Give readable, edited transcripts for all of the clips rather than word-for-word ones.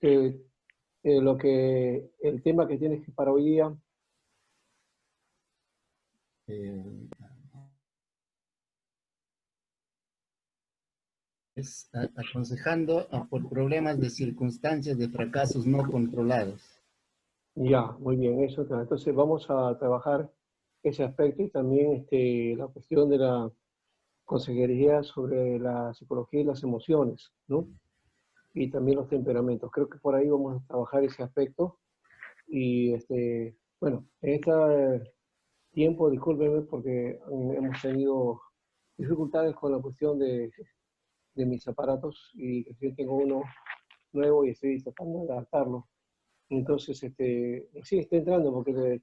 eh, el tema que tienes para hoy día. Es aconsejando por problemas de circunstancias de fracasos no controlados. Ya, muy bien, eso. Entonces vamos a trabajar ese aspecto y también la cuestión de la consejería sobre la psicología y las emociones, ¿no? Y también los temperamentos. Creo que por ahí vamos a trabajar ese aspecto. Y bueno, en este tiempo, discúlpenme porque hemos tenido dificultades con la cuestión de mis aparatos y yo tengo uno nuevo y estoy tratando de adaptarlo. Entonces, sí, está entrando porque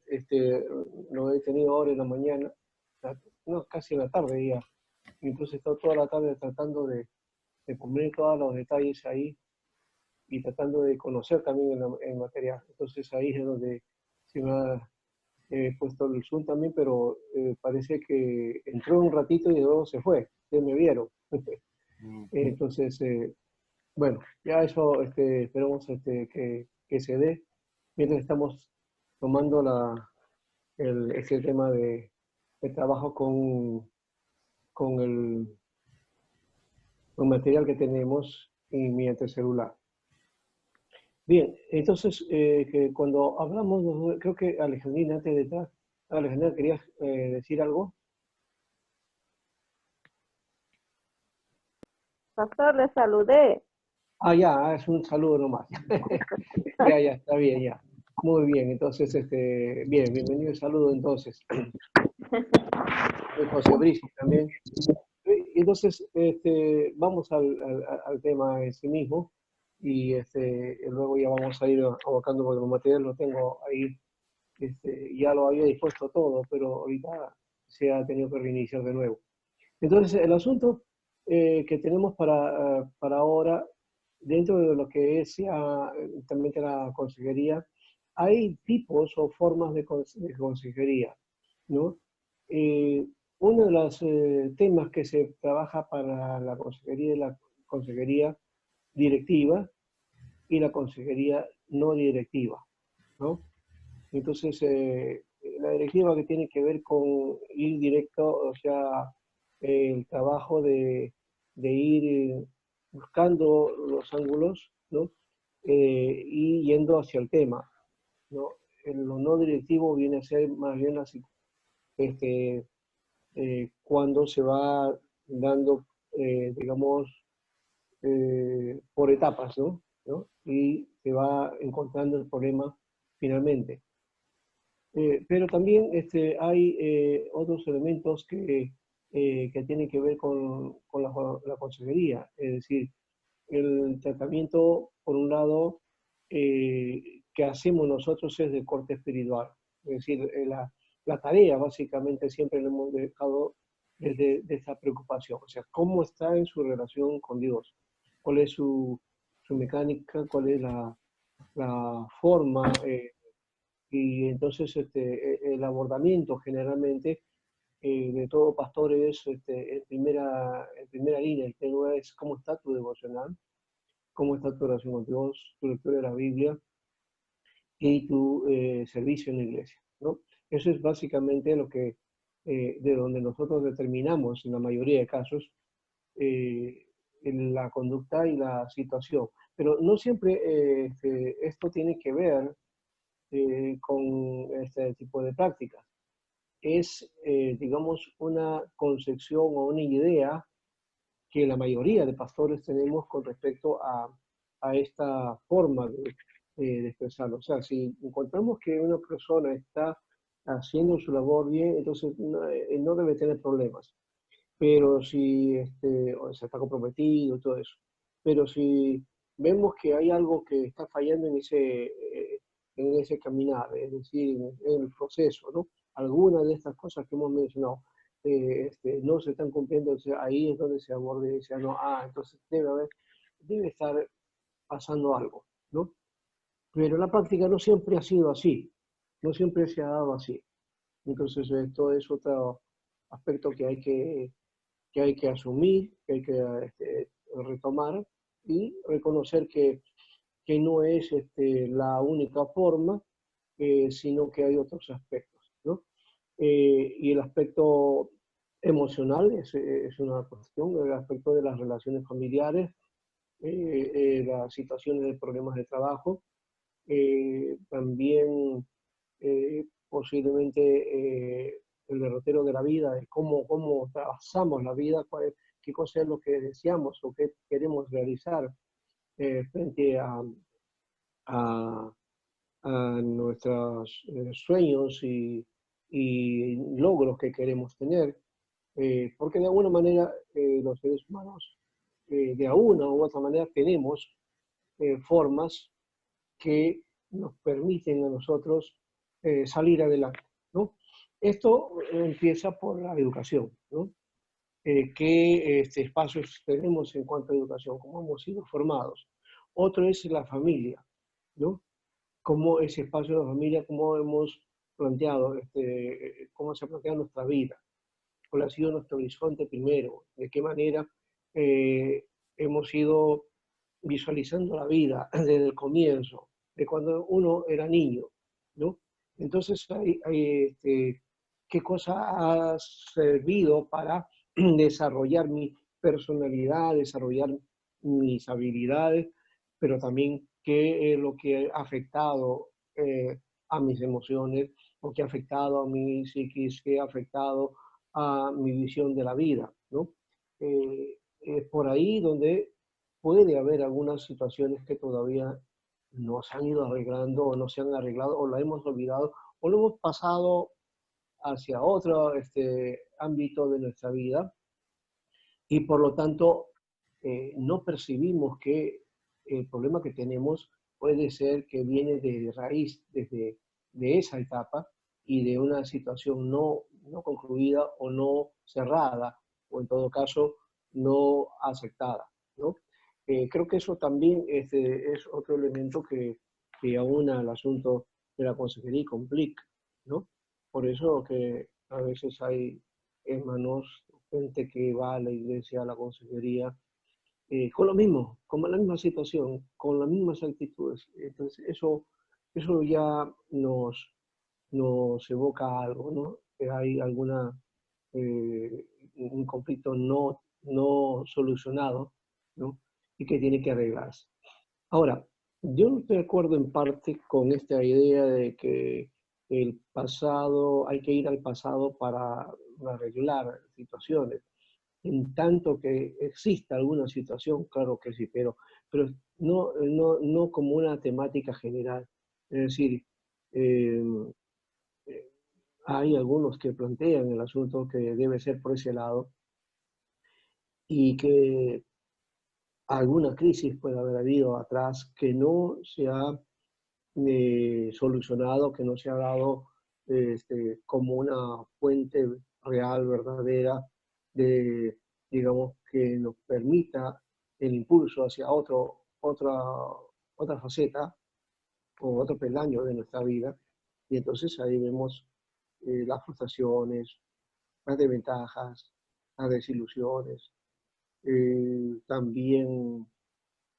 lo he tenido ahora en la mañana, no, casi en la tarde ya. Entonces, he estado toda la tarde tratando de poner todos los detalles ahí y tratando de conocer también el material. Entonces, ahí es donde se me ha puesto el Zoom también, pero parece que entró un ratito y luego se fue, ya me vieron. Entonces, bueno, ya eso esperemos que se dé mientras estamos tomando ese tema de trabajo con con material que tenemos y mediante el celular. Bien, entonces, que cuando hablamos, creo que Alejandrina, antes de entrar, Alejandrina, ¿querías decir algo? Pastor, le saludé. Ah, ya, es un saludo nomás. Ya, ya, está bien, ya. Muy bien, entonces, bien, bienvenido y saludo entonces. José Bricio también. Entonces, vamos al tema en sí mismo y luego ya vamos a ir abocando porque el material lo tengo ahí, ya lo había dispuesto todo, pero ahorita se ha tenido que reiniciar de nuevo. Entonces, el asunto que tenemos para ahora, dentro de lo que es ya también la consejería, hay tipos o formas de consejería, ¿no? Eh, uno de los temas que se trabaja para la consejería es la consejería directiva y la consejería no directiva, ¿no? Entonces, la directiva que tiene que ver con ir directo, o sea, el trabajo de ir buscando los ángulos, ¿no? Y yendo hacia el tema, ¿no? Lo no directivo viene a ser más bien así, este, cuando se va dando, digamos, por etapas, ¿no? ¿no? Y se va encontrando el problema finalmente. Pero también hay otros elementos que tienen que ver con la consejería, es decir, el tratamiento, por un lado, que hacemos nosotros es de corte espiritual, es decir, la tarea básicamente siempre lo hemos dejado desde de esa preocupación, o sea, cómo está en su relación con Dios, cuál es su mecánica, cuál es la forma. Y entonces el abordamiento generalmente de todo pastor es en primera línea. El tema es cómo está tu devocional, cómo está tu relación con Dios, tu lectura de la Biblia y tu servicio en la iglesia, ¿no? Eso es básicamente lo que, de donde nosotros determinamos en la mayoría de casos en la conducta y la situación. Pero no siempre esto tiene que ver con este tipo de prácticas. Es, digamos, una concepción o una idea que la mayoría de pastores tenemos con respecto a esta forma de expresarlo. O sea, si encontramos que una persona está haciendo su labor bien, entonces no debe tener problemas. Pero si o se está comprometido y todo eso. Pero si vemos que hay algo que está fallando en ese caminar, es decir, en el proceso, ¿no? Algunas de estas cosas que hemos mencionado no se están cumpliendo, o sea, ahí es donde se aborda y dice, no, entonces debe estar pasando algo, ¿no? Pero la práctica no siempre ha sido así, no siempre se ha dado así. Entonces, esto es otro aspecto que hay que asumir, que hay que retomar y reconocer que que no es la única forma, sino que hay otros aspectos, ¿no? Y el aspecto emocional es una cuestión, el aspecto de las relaciones familiares, las situaciones de problemas de trabajo, también posiblemente el derrotero de la vida, de cómo trazamos la vida, qué cosa es lo que deseamos o qué queremos realizar frente a, a nuestros sueños y logros que queremos tener, porque de alguna manera los seres humanos, de alguna u otra manera, tenemos formas que nos permiten a nosotros salir adelante, ¿no? Esto empieza por la educación, ¿no? ¿Qué espacios tenemos en cuanto a educación? ¿Cómo hemos sido formados? Otro es la familia, ¿no? Cómo ese espacio de la familia, cómo hemos planteado, cómo se ha planteado nuestra vida, cuál ha sido nuestro horizonte primero, de qué manera hemos ido visualizando la vida desde el comienzo, de cuando uno era niño, ¿no? Entonces, ¿qué cosa ha servido para desarrollar mi personalidad, desarrollar mis habilidades, pero también qué es lo que ha afectado a mis emociones, o qué ha afectado a mi psiquis, qué ha afectado a mi visión de la vida, ¿no? Es por ahí donde puede haber algunas situaciones que todavía no se han ido arreglando o no se han arreglado o la hemos olvidado o lo hemos pasado hacia otro ámbito de nuestra vida y por lo tanto no percibimos que el problema que tenemos puede ser que viene de raíz desde de esa etapa y de una situación no concluida o no cerrada o en todo caso no aceptada, ¿no? Creo que eso también es otro elemento que aúna al asunto de la consejería y complica, ¿no? Por eso que a veces hay hermanos, gente que va a la iglesia, a la consejería, con lo mismo, con la misma situación, con las mismas actitudes. Entonces, eso ya nos evoca algo, ¿no? Que hay un conflicto no solucionado, ¿no? Y que tiene que arreglarse. Ahora, yo no estoy de acuerdo en parte con esta idea de que el pasado, hay que ir al pasado para arreglar situaciones. En tanto que exista alguna situación, claro que sí, pero no como una temática general. Es decir, eh, hay algunos que plantean el asunto que debe ser por ese lado y que alguna crisis puede haber habido atrás que no se ha solucionado, que no se ha dado como una fuente real, verdadera, de, digamos, que nos permita el impulso hacia otra faceta o otro peldaño de nuestra vida. Y entonces ahí vemos las frustraciones, las desventajas, las desilusiones, también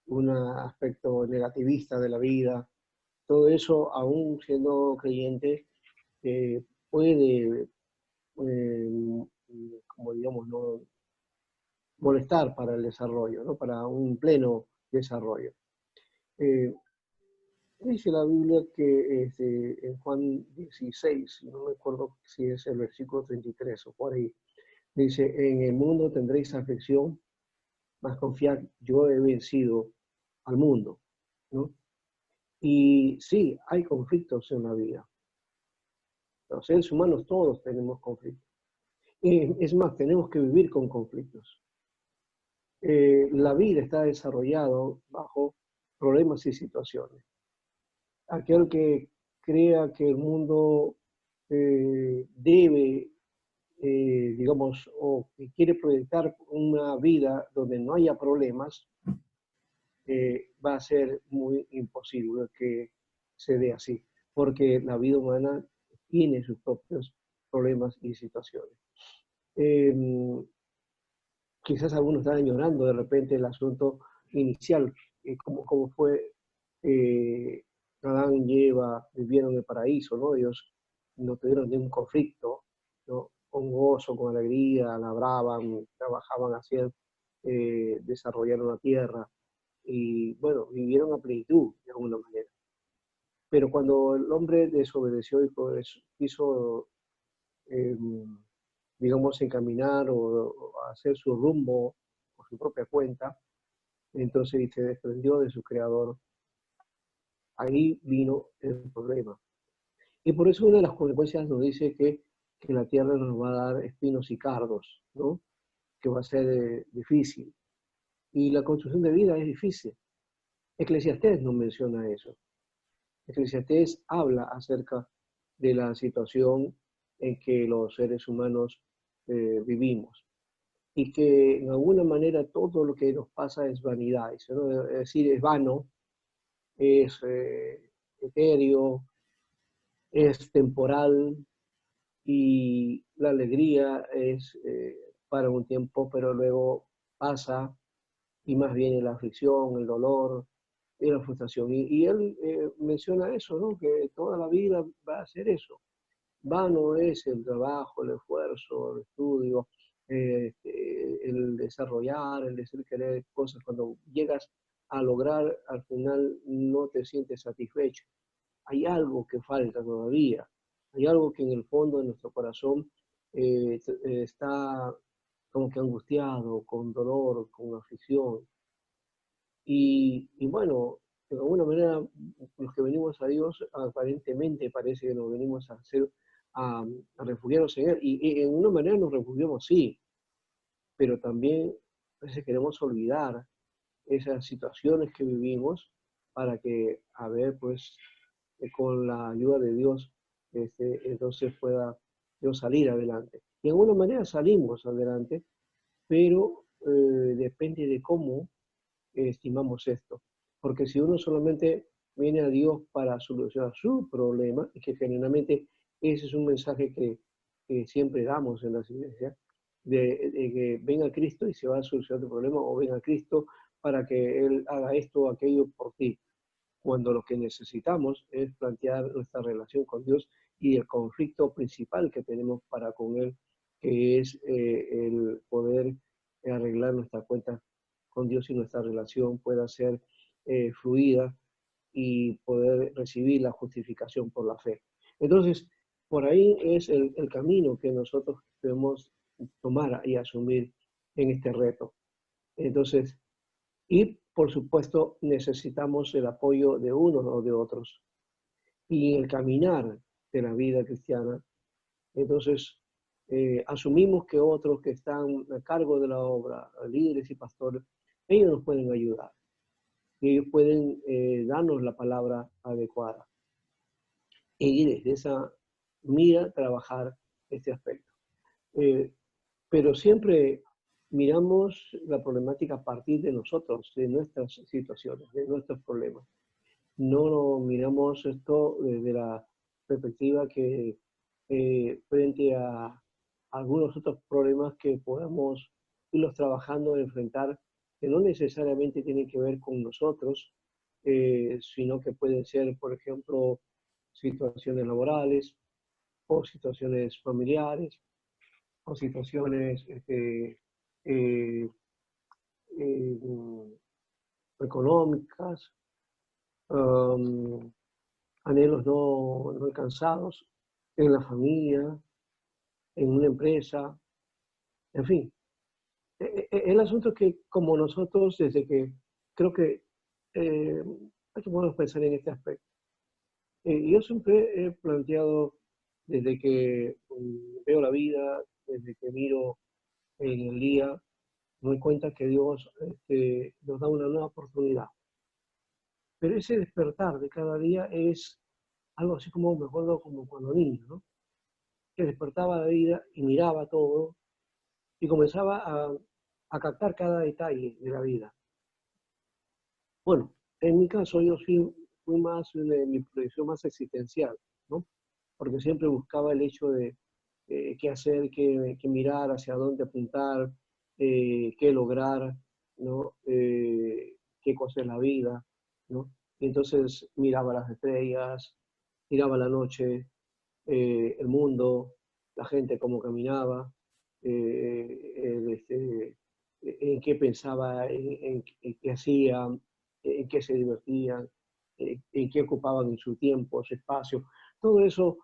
un aspecto negativista de la vida. Todo eso, aún siendo creyente, puede, como digamos, ¿no? molestar para el desarrollo, ¿no? Para un pleno desarrollo. Eh, Dice la Biblia que en Juan 16, no me acuerdo si es el versículo 33 o por ahí, dice, en el mundo tendréis aflicción, mas confiad, yo he vencido al mundo, ¿no? Y sí, hay conflictos en la vida. Los seres humanos todos tenemos conflictos. Es más, tenemos que vivir con conflictos. La vida está desarrollada bajo problemas y situaciones. Aquel que crea que el mundo debe, digamos, o que quiere proyectar una vida donde no haya problemas, va a ser muy imposible que se dé así, porque la vida humana tiene sus propios problemas y situaciones. Eh, Quizás algunos están llorando de repente el asunto inicial, cómo fue Adán y Eva vivieron en el paraíso, ¿no? Ellos no tuvieron ningún conflicto, ¿no? Con gozo, con alegría, labraban, trabajaban, hacían, desarrollaron la tierra y, bueno, vivieron a plenitud de alguna manera. Pero cuando el hombre desobedeció y pues, quiso, eh, digamos, encaminar o hacer su rumbo por su propia cuenta, entonces se desprendió de su creador. Ahí vino el problema. Y por eso una de las consecuencias nos dice que la tierra nos va a dar espinos y cardos, ¿no? Que va a ser difícil. Y la construcción de vida es difícil. Eclesiastés nos menciona eso. Eclesiastés habla acerca de la situación en que los seres humanos vivimos y que en alguna manera todo lo que nos pasa es vanidad, ¿no? Es decir, es vano, es etéreo, es temporal y la alegría es para un tiempo, pero luego pasa y más viene la aflicción, el dolor y la frustración. Y él menciona eso, ¿no? Que toda la vida va a ser eso. Vano es el trabajo, el esfuerzo, el estudio, el desarrollar, el decir querer cosas. Cuando llegas a lograr, al final no te sientes satisfecho. Hay algo que falta todavía. Hay algo que en el fondo de nuestro corazón está como que angustiado, con dolor, con aflicción. Y bueno, de alguna manera, los que venimos a Dios, aparentemente parece que nos venimos a hacer, a refugiarnos en Él. Y en una manera nos refugiamos, sí, pero también a veces queremos olvidar esas situaciones que vivimos para que, a ver, pues, con la ayuda de Dios, entonces pueda Dios salir adelante. Y de alguna manera salimos adelante, pero depende de cómo estimamos esto. Porque si uno solamente viene a Dios para solucionar su problema, y que generalmente ese es un mensaje que siempre damos en las iglesias, de que venga a Cristo y se va a solucionar tu problema, o venga a Cristo para que Él haga esto o aquello por ti. Cuando lo que necesitamos es plantear nuestra relación con Dios y el conflicto principal que tenemos para con Él, que es el poder arreglar nuestra cuenta con Dios y nuestra relación pueda ser fluida y poder recibir la justificación por la fe. Entonces, por ahí es el camino que nosotros debemos tomar y asumir en este reto. Entonces, y por supuesto necesitamos el apoyo de unos o de otros. Y el caminar de la vida cristiana, entonces asumimos que otros que están a cargo de la obra, líderes y pastores, ellos nos pueden ayudar. Y ellos pueden darnos la palabra adecuada. Y desde esa mira trabajar este aspecto. Pero siempre miramos la problemática a partir de nosotros, de nuestras situaciones, de nuestros problemas. No miramos esto desde la perspectiva que frente a algunos otros problemas que podamos irlos trabajando, enfrentar, que no necesariamente tienen que ver con nosotros, sino que pueden ser, por ejemplo, situaciones laborales o situaciones familiares o situaciones eh, eh, económicas, um, anhelos no alcanzados en la familia, en una empresa, en fin. El asunto es que como nosotros, desde que creo que hay que ponernos a pensar en este aspecto. Yo siempre he planteado desde que veo la vida, desde que miro en el día, me doy cuenta que Dios nos da una nueva oportunidad. Pero ese despertar de cada día es algo así como, me acuerdo como cuando niño, ¿no? Que despertaba de vida y miraba todo y comenzaba a captar cada detalle de la vida. Bueno, en mi caso yo fui más de mi proyección más existencial, ¿no? Porque siempre buscaba el hecho de qué hacer, qué mirar, hacia dónde apuntar, qué lograr, ¿no? Qué cosa es la vida, ¿no? Y entonces miraba las estrellas, miraba la noche, el mundo, la gente cómo caminaba, en qué pensaba, en qué hacían, en qué se divertían, en qué ocupaban en su tiempo, su espacio. Todo eso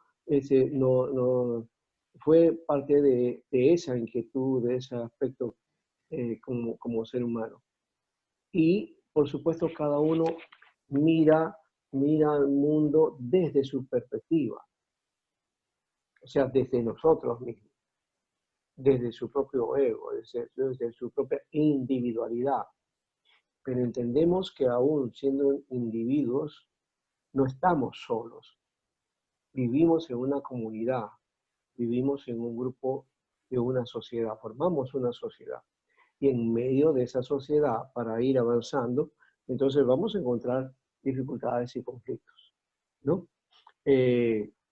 fue parte de esa inquietud, de ese aspecto como ser humano. Y, por supuesto, cada uno mira al mundo desde su perspectiva, o sea, desde nosotros mismos, desde su propio ego, desde su propia individualidad. Pero entendemos que aún siendo individuos, no estamos solos. Vivimos en una comunidad, vivimos en un grupo de una sociedad, formamos una sociedad. Y en medio de esa sociedad, para ir avanzando, entonces vamos a encontrar dificultades y conflictos, ¿no?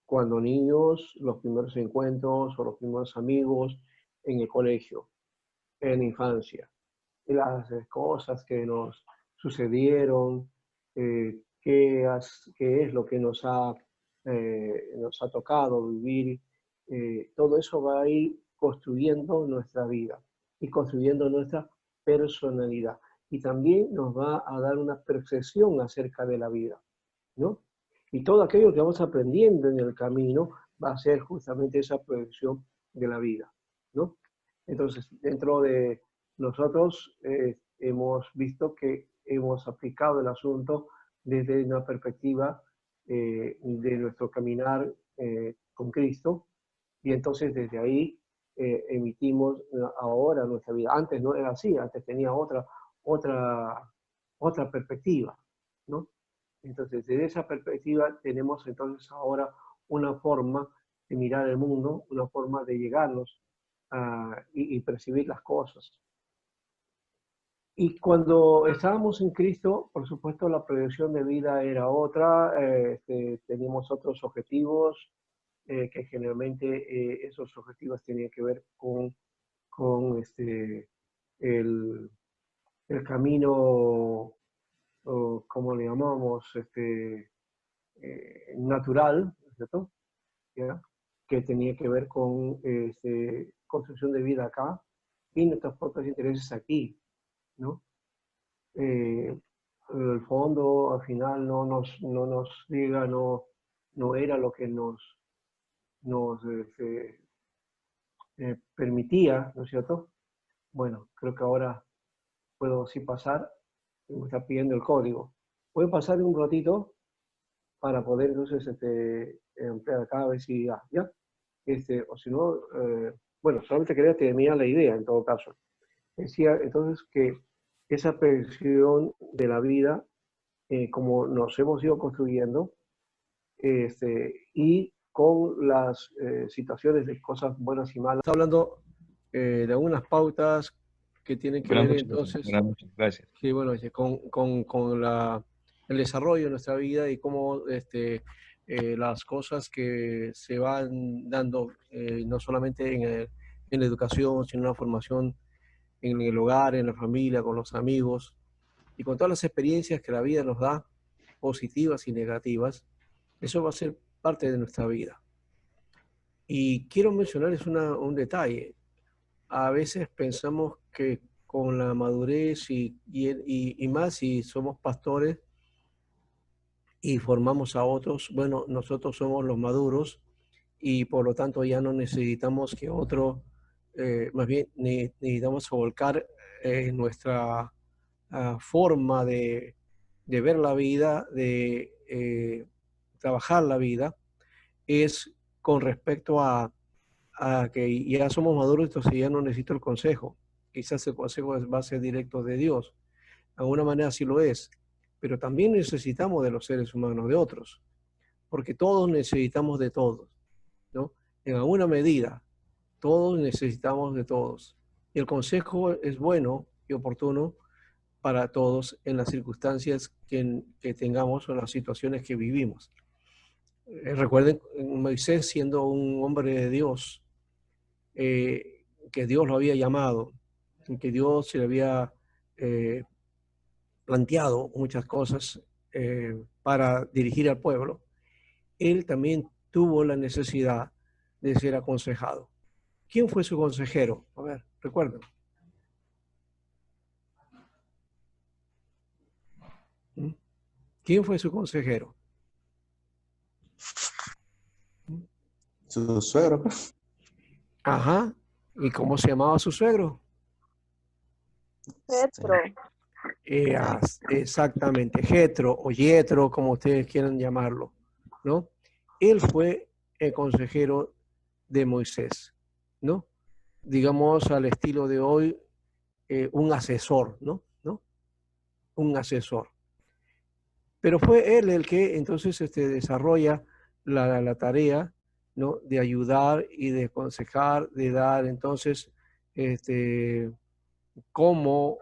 Cuando niños, los primeros encuentros o los primeros amigos en el colegio, en la infancia, y las cosas que nos sucedieron, qué es lo que nos ha tocado vivir, todo eso va a ir construyendo nuestra vida y construyendo nuestra personalidad. Y también nos va a dar una percepción acerca de la vida, ¿no? Y todo aquello que vamos aprendiendo en el camino va a ser justamente esa proyección de la vida, ¿no? Entonces, dentro de nosotros hemos visto que hemos aplicado el asunto desde una perspectiva de nuestro caminar con Cristo, y entonces desde ahí emitimos ahora nuestra vida. Antes no era así, antes tenía otra perspectiva, ¿no? Entonces, desde esa perspectiva tenemos entonces ahora una forma de mirar el mundo, una forma de llegarnos y percibir las cosas. Y cuando estábamos en Cristo, por supuesto, la proyección de vida era otra, teníamos otros objetivos, que generalmente esos objetivos tenían que ver con el, el camino, o como le llamamos, natural, ¿cierto? ¿Ya? Que tenía que ver con construcción de vida acá y nuestros propios intereses aquí, ¿no? El fondo al final no nos diga, no era lo que nos permitía, ¿no es cierto? Bueno, creo que ahora puedo sí pasar, me está pidiendo el código. Voy a pasar un ratito para poder entonces emplear acá, a ver si ya. O si no, bueno, solamente quería terminar la idea en todo caso. Decía entonces que esa percepción de la vida, como nos hemos ido construyendo, y con las situaciones de cosas buenas y malas. Está hablando de algunas pautas que tienen que Buenas ver noches, entonces, buenas noches, gracias. sí, bueno, con el desarrollo de nuestra vida y cómo las cosas que se van dando, no solamente en la educación, sino en la formación en el hogar, en la familia, con los amigos y con todas las experiencias que la vida nos da, positivas y negativas, eso va a ser parte de nuestra vida. Y quiero mencionarles un detalle. A veces pensamos que con la madurez y más si somos pastores y formamos a otros, bueno, nosotros somos los maduros y por lo tanto ya no necesitamos que otro, más bien necesitamos volcar nuestra forma de ver la vida, de trabajar la vida, es con respecto a que ya somos maduros, entonces ya no necesito el consejo. Quizás el consejo va a ser directo de Dios. De alguna manera sí lo es, pero también necesitamos de los seres humanos, de otros, porque todos necesitamos de todos, ¿no? En alguna medida, todos necesitamos de todos. Y el consejo es bueno y oportuno para todos en las circunstancias que tengamos o en las situaciones que vivimos. Recuerden, Moisés siendo un hombre de Dios, que Dios lo había llamado, que Dios se le había planteado muchas cosas para dirigir al pueblo, él también tuvo la necesidad de ser aconsejado. ¿Quién fue su consejero? A ver, recuerden. ¿Quién fue su consejero? Su suegro, pues. Ajá. ¿Y cómo se llamaba su suegro? Petro. Exactamente, Jetro o Yetro, como ustedes quieran llamarlo, ¿no? Él fue el consejero de Moisés, ¿no? Digamos al estilo de hoy, un asesor, ¿no? Un asesor. Pero fue él el que entonces desarrolla la tarea, ¿no? De ayudar y de aconsejar, de dar entonces cómo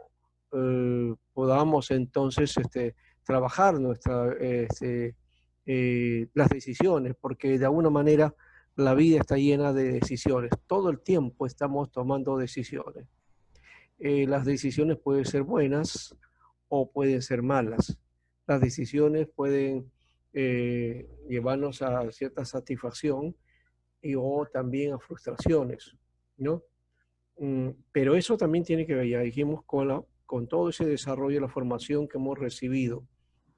podamos entonces trabajar las decisiones, porque de alguna manera la vida está llena de decisiones. Todo el tiempo estamos tomando decisiones. Las decisiones pueden ser buenas o pueden ser malas. Las decisiones pueden llevarnos a cierta satisfacción o también a frustraciones, ¿no? Pero eso también tiene que ver, ya dijimos, con todo ese desarrollo, la formación que hemos recibido,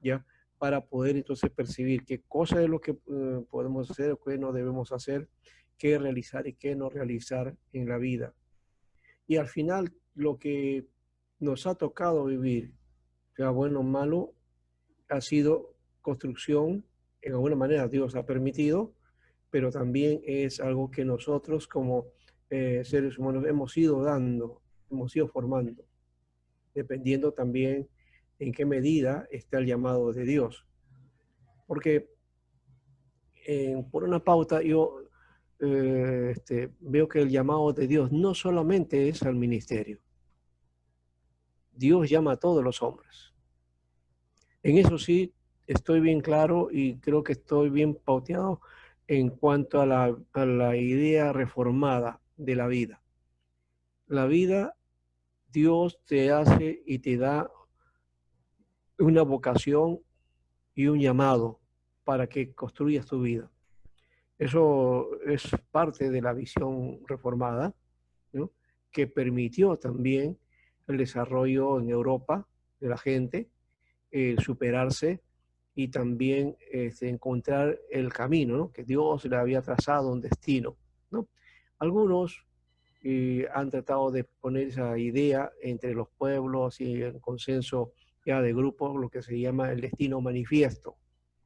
¿ya? Para poder entonces percibir qué cosa es lo que podemos hacer, qué no debemos hacer, qué realizar y qué no realizar en la vida. Y al final, lo que nos ha tocado vivir, sea bueno o malo, ha sido construcción, en alguna manera Dios ha permitido, pero también es algo que nosotros como seres humanos hemos ido dando, hemos ido formando, dependiendo también en qué medida está el llamado de Dios. Porque por una pauta yo veo que el llamado de Dios no solamente es al ministerio. Dios llama a todos los hombres. En eso sí estoy bien claro y creo que estoy bien pauteado en cuanto a la idea reformada de la vida. La vida, Dios te hace y te da una vocación y un llamado para que construyas tu vida. Eso es parte de la visión reformada, ¿no? Que permitió también el desarrollo en Europa de la gente, superarse y también encontrar el camino, ¿no? Que Dios le había trazado un destino, ¿no? Algunos han tratado de poner esa idea entre los pueblos y el consenso ya de grupos, lo que se llama el destino manifiesto,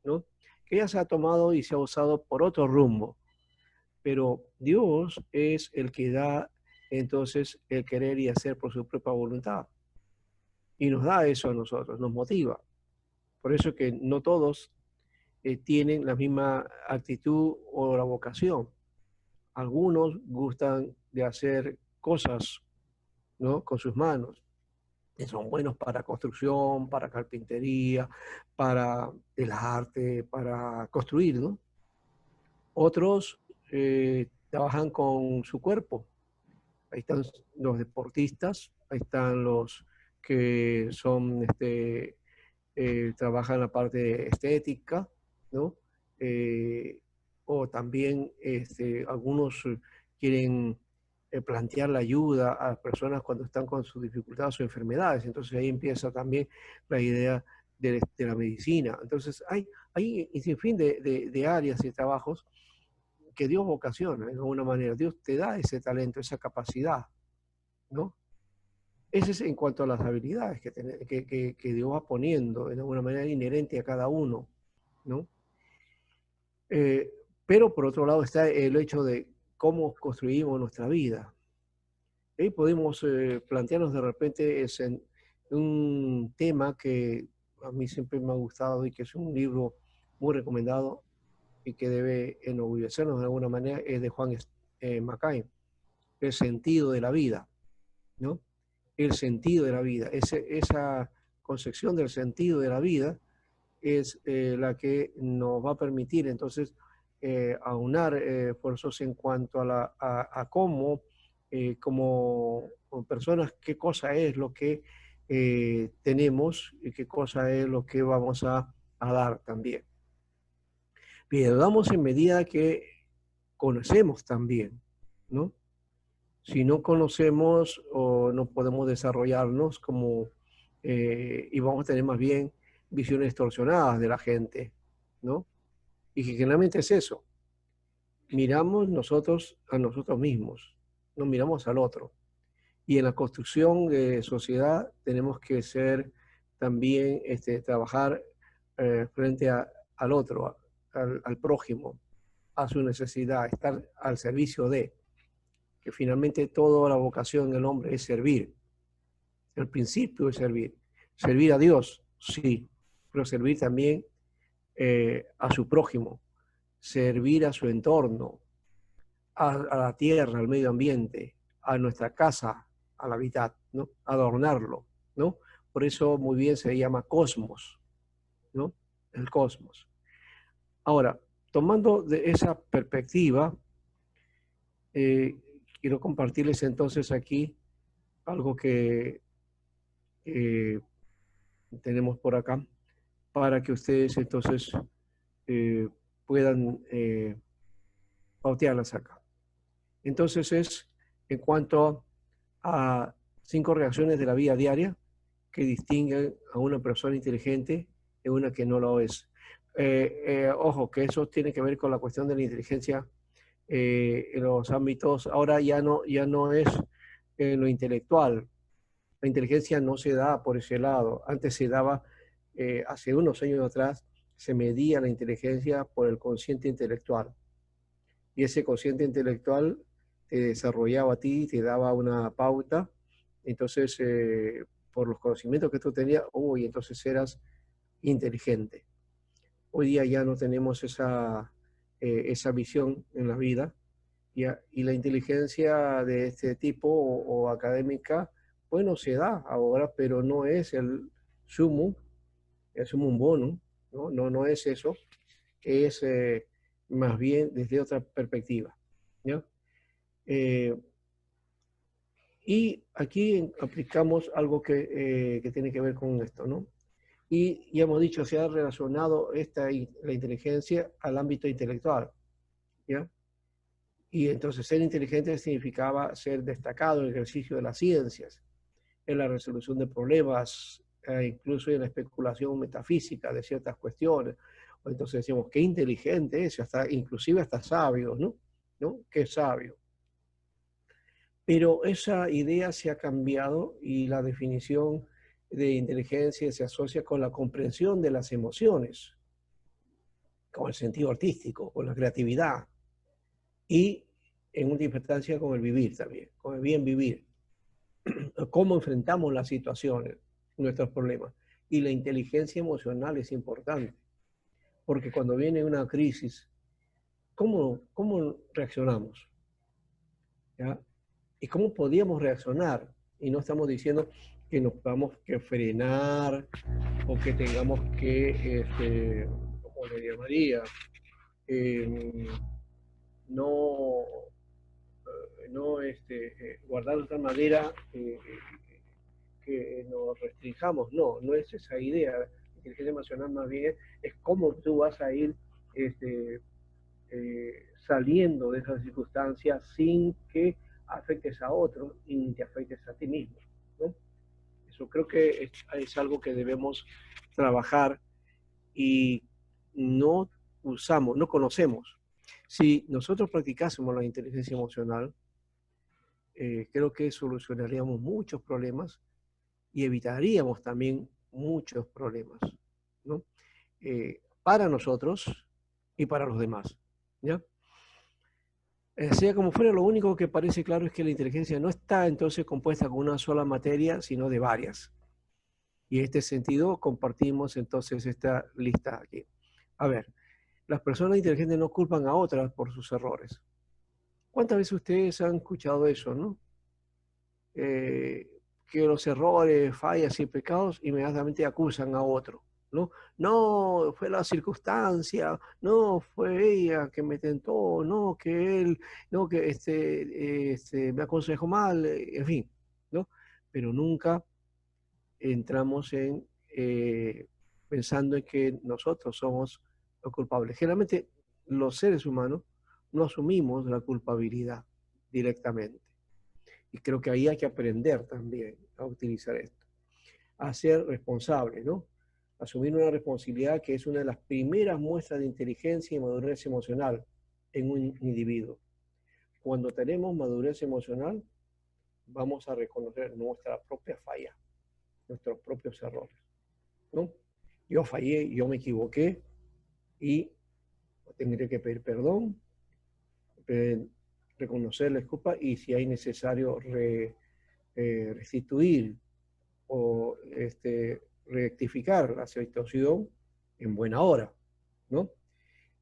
¿no? Que ya se ha tomado y se ha usado por otro rumbo. Pero Dios es el que da entonces el querer y hacer por su propia voluntad. Y nos da eso a nosotros, nos motiva. Por eso que no todos tienen la misma actitud o la vocación. Algunos gustan de hacer cosas, ¿no? Con sus manos, que son buenos para construcción, para carpintería, para el arte, para construir, ¿no? Otros trabajan con su cuerpo. Ahí están los deportistas, ahí están los que son, trabajan la parte estética, ¿no? O también algunos quieren plantear la ayuda a las personas cuando están con sus dificultades o enfermedades. Entonces ahí empieza también la idea de la medicina. Entonces hay un sinfín de áreas y trabajos que Dios vocasiona de alguna manera. Dios te da ese talento, esa capacidad, ¿no? Ese es en cuanto a las habilidades que Dios va poniendo de alguna manera inherente a cada uno, ¿no? Pero por otro lado está el hecho de cómo construimos nuestra vida. Ahí podemos plantearnos de repente un tema que a mí siempre me ha gustado y que es un libro muy recomendado y que debe enorgullecernos de alguna manera, es de Juan Macay, El sentido de la vida, ¿no? El sentido de la vida, esa concepción del sentido de la vida es la que nos va a permitir entonces aunar esfuerzos en cuanto a cómo, como personas, qué cosa es lo que tenemos y qué cosa es lo que vamos a a dar también. Pero damos en medida que conocemos también, ¿no? Si no conocemos o no podemos desarrollarnos como, y vamos a tener más bien visiones distorsionadas de la gente, ¿no? Y que generalmente es eso. Miramos nosotros a nosotros mismos, no miramos al otro. Y en la construcción de sociedad tenemos que ser también, trabajar frente al otro, al prójimo, a su necesidad, estar al servicio de, que finalmente toda la vocación del hombre es servir. El principio es servir. Servir a Dios, sí, pero servir también a su prójimo, servir a su entorno, a la tierra, al medio ambiente, a nuestra casa, al hábitat, ¿no? Adornarlo, ¿no? Por eso muy bien se llama cosmos, ¿no? El cosmos. Ahora, tomando de esa perspectiva, quiero compartirles entonces aquí algo que tenemos por acá para que ustedes entonces puedan pautearlas acá. Entonces es en cuanto a 5 reacciones de la vida diaria que distinguen a una persona inteligente de una que no lo es. Ojo, que eso tiene que ver con la cuestión de la inteligencia en los ámbitos, ahora ya no es en lo intelectual. La inteligencia no se da por ese lado. Antes se daba, hace unos años atrás, se medía la inteligencia por el consciente intelectual. Y ese consciente intelectual te desarrollaba a ti, te daba una pauta. Entonces, por los conocimientos que tú tenías, uy, entonces eras inteligente. Hoy día ya no tenemos esa visión en la vida. Y la inteligencia de este tipo o académica, bueno, se da ahora, pero no es el sumum bonum, ¿no? No es eso, es más bien desde otra perspectiva, ¿ya? Y aquí aplicamos algo que tiene que ver con esto, ¿no? Y ya hemos dicho, se ha relacionado la inteligencia al ámbito intelectual, ¿ya? Y entonces ser inteligente significaba ser destacado en el ejercicio de las ciencias, en la resolución de problemas, incluso en la especulación metafísica de ciertas cuestiones. O entonces decíamos, qué inteligente es, inclusive hasta sabio, ¿no? ¿No? Qué sabio. Pero esa idea se ha cambiado y la definición de inteligencia se asocia con la comprensión de las emociones, con el sentido artístico, con la creatividad y en última instancia con el vivir también, con el bien vivir. Cómo enfrentamos las situaciones, nuestros problemas. Y la inteligencia emocional es importante, porque cuando viene una crisis, ¿cómo reaccionamos? ¿Ya? ¿Y cómo podíamos reaccionar? Y no estamos diciendo que nos tengamos que frenar o que tengamos que, ¿cómo le llamaría? No guardar nuestra madera que nos restringamos. No es esa idea. La inteligencia emocional más bien es cómo tú vas a ir saliendo de esas circunstancias sin que afectes a otros y ni te afectes a ti mismo, ¿no? Eso creo que es algo que debemos trabajar y no no conocemos. Si nosotros practicásemos la inteligencia emocional, creo que solucionaríamos muchos problemas y evitaríamos también muchos problemas, ¿no? Para nosotros y para los demás, ¿ya? Sea como fuera, lo único que parece claro es que la inteligencia no está entonces compuesta con una sola materia, sino de varias. Y en este sentido compartimos entonces esta lista aquí. A ver, las personas inteligentes no culpan a otras por sus errores. ¿Cuántas veces ustedes han escuchado eso, no? Que los errores, fallas y pecados inmediatamente acusan a otro, ¿no? No, fue la circunstancia, no, fue ella que me tentó, no, que él, no, que me aconsejó mal, en fin, ¿no? Pero nunca entramos en pensando en que nosotros somos los culpables. Generalmente los seres humanos no asumimos la culpabilidad directamente. Y creo que ahí hay que aprender también a utilizar esto, a ser responsable, ¿no? Asumir una responsabilidad que es una de las primeras muestras de inteligencia y madurez emocional en un individuo. Cuando tenemos madurez emocional, vamos a reconocer nuestra propia falla, nuestros propios errores, ¿no? Yo fallé, yo me equivoqué y tendré que pedir perdón, reconocer la culpa y si hay necesario restituir o rectificar la situación en buena hora, ¿no?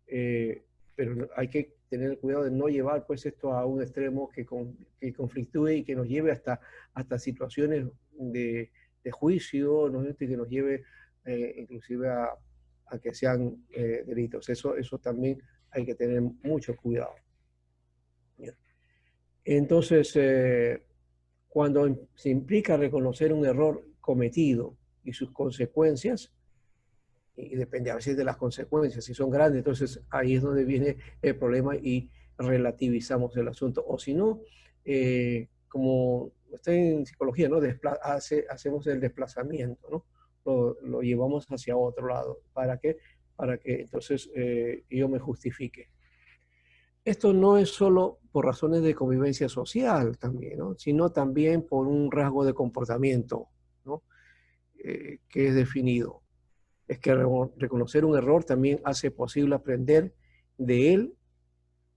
Pero hay que tener cuidado de no llevar pues esto a un extremo que conflictúe y que nos lleve hasta situaciones de juicio, ¿no? Que nos lleve inclusive a que sean delitos. Eso también hay que tener mucho cuidado. Entonces, cuando se implica reconocer un error cometido y sus consecuencias, y depende a veces de las consecuencias, si son grandes, entonces ahí es donde viene el problema y relativizamos el asunto. O si no, como está en psicología, ¿no? Hacemos el desplazamiento, ¿no? Lo llevamos hacia otro lado. ¿Para qué? Para que entonces yo me justifique. Esto no es solo por razones de convivencia social también, ¿no? Sino también por un rasgo de comportamiento, ¿no? Que es definido. Es que reconocer un error también hace posible aprender de él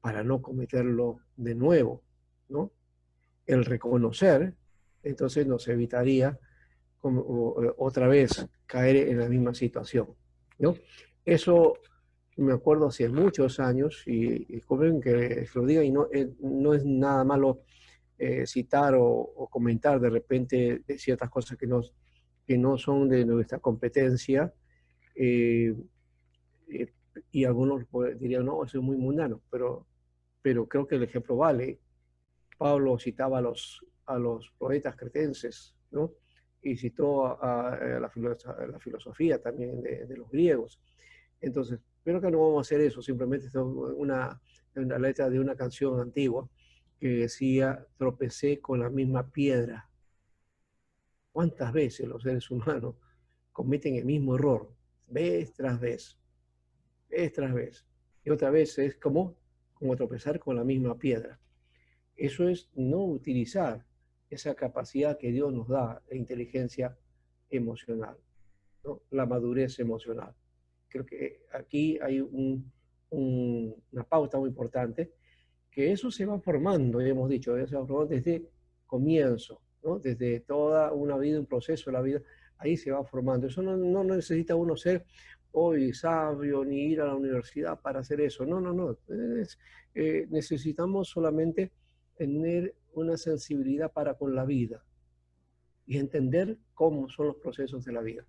para no cometerlo de nuevo, ¿no? El reconocer, entonces nos evitaría otra vez caer en la misma situación, ¿no? Eso me acuerdo hace muchos años, y disculpen que lo diga, y no es nada malo citar o comentar de repente de ciertas cosas que no son de nuestra competencia, y algunos dirían, no, eso es muy mundano, pero creo que el ejemplo vale. Pablo citaba a los poetas cretenses, ¿no? Y citó a la filosofía también de los griegos. Entonces, pero que no vamos a hacer eso, simplemente es una letra de una canción antigua que decía, tropecé con la misma piedra. ¿Cuántas veces los seres humanos cometen el mismo error? Vez tras vez, vez tras vez. Y otra vez es como tropezar con la misma piedra. Eso es no utilizar esa capacidad que Dios nos da de inteligencia emocional, ¿no? La madurez emocional. Creo que aquí hay una pauta muy importante, que eso se va formando, ya hemos dicho, se va formando desde comienzo, ¿no? Desde toda una vida, un proceso de la vida, ahí se va formando. Eso no necesita uno ser hoy sabio ni ir a la universidad para hacer eso. No. Necesitamos solamente tener una sensibilidad para con la vida y entender cómo son los procesos de la vida.